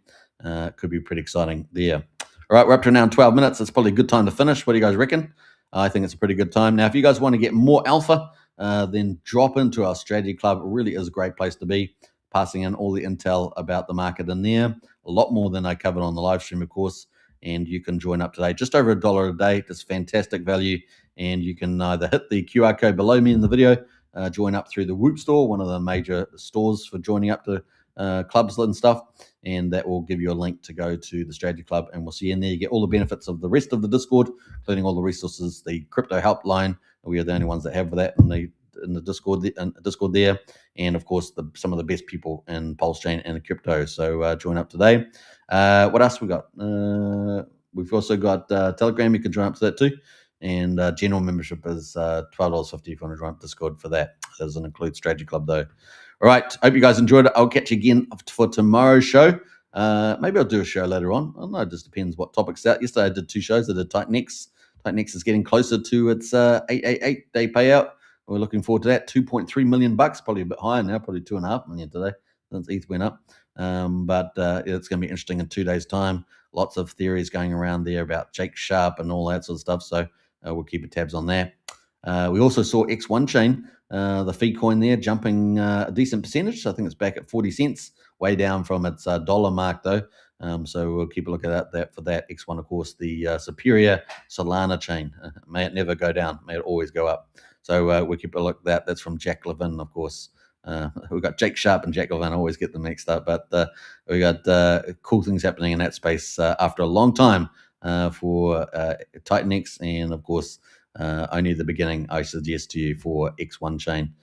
could be pretty exciting there. All right, we're up to around 12 minutes. It's probably a good time to finish. What do you guys reckon? I think it's a pretty good time. Now, if you guys want to get more alpha, then drop into our strategy club. It really is a great place to be, passing in all the intel about the market in there. A lot more than I covered on the live stream, of course. And you can join up today. Just over $1 a day. It's fantastic value. And you can either hit the QR code below me in the video, join up through the Whoop store, one of the major stores for joining up to clubs and stuff, and that will give you a link to go to the strategy club, and we'll see you in there. You get all the benefits of the rest of the Discord, including all the resources, the crypto helpline. We are the only ones that have that in the Discord there, and of course some of the best people in Pulsechain and crypto. So join up today. What else we got? We've also got Telegram. You can join up to that too. And general membership is $12.50 if you want to join up Discord for that. It doesn't include Strategy Club though. All right. Hope you guys enjoyed it. I'll catch you again for tomorrow's show. Maybe I'll do a show later on. I don't know. It just depends what topic's out. Yesterday I did 2 shows. I did Titanx. Titanx is getting closer to its 888-day payout. We're looking forward to that. $2.3 million, probably a bit higher now, probably 2.5 million today since ETH went up. It's going to be interesting in 2 days' time. Lots of theories going around there about Jake Sharp and all that sort of stuff. So we'll keep tabs on that. We also saw X1 Chain, the fee coin there, jumping a decent percentage. I think it's back at 40 cents, way down from its dollar mark though. So we'll keep a look at that for that. X1, of course, the superior Solana chain. May it never go down. May it always go up. So we'll keep a look at that. That's from Jack Levin, of course. We've got Jake Sharp and Jack Levin. I always get them mixed up. But we got cool things happening in that space after a long time for Titanx. And, of course, only the beginning, I suggest to you, for X1 Chain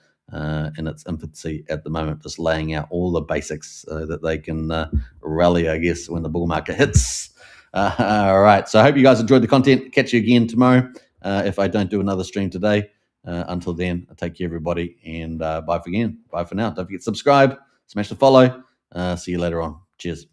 in its infancy at the moment, just laying out all the basics that they can rally, I guess, when the bull market hits. All right. So I hope you guys enjoyed the content. Catch you again tomorrow if I don't do another stream today. Until then, take care, everybody, and bye for now. Don't forget to subscribe, smash the follow. See you later on. Cheers.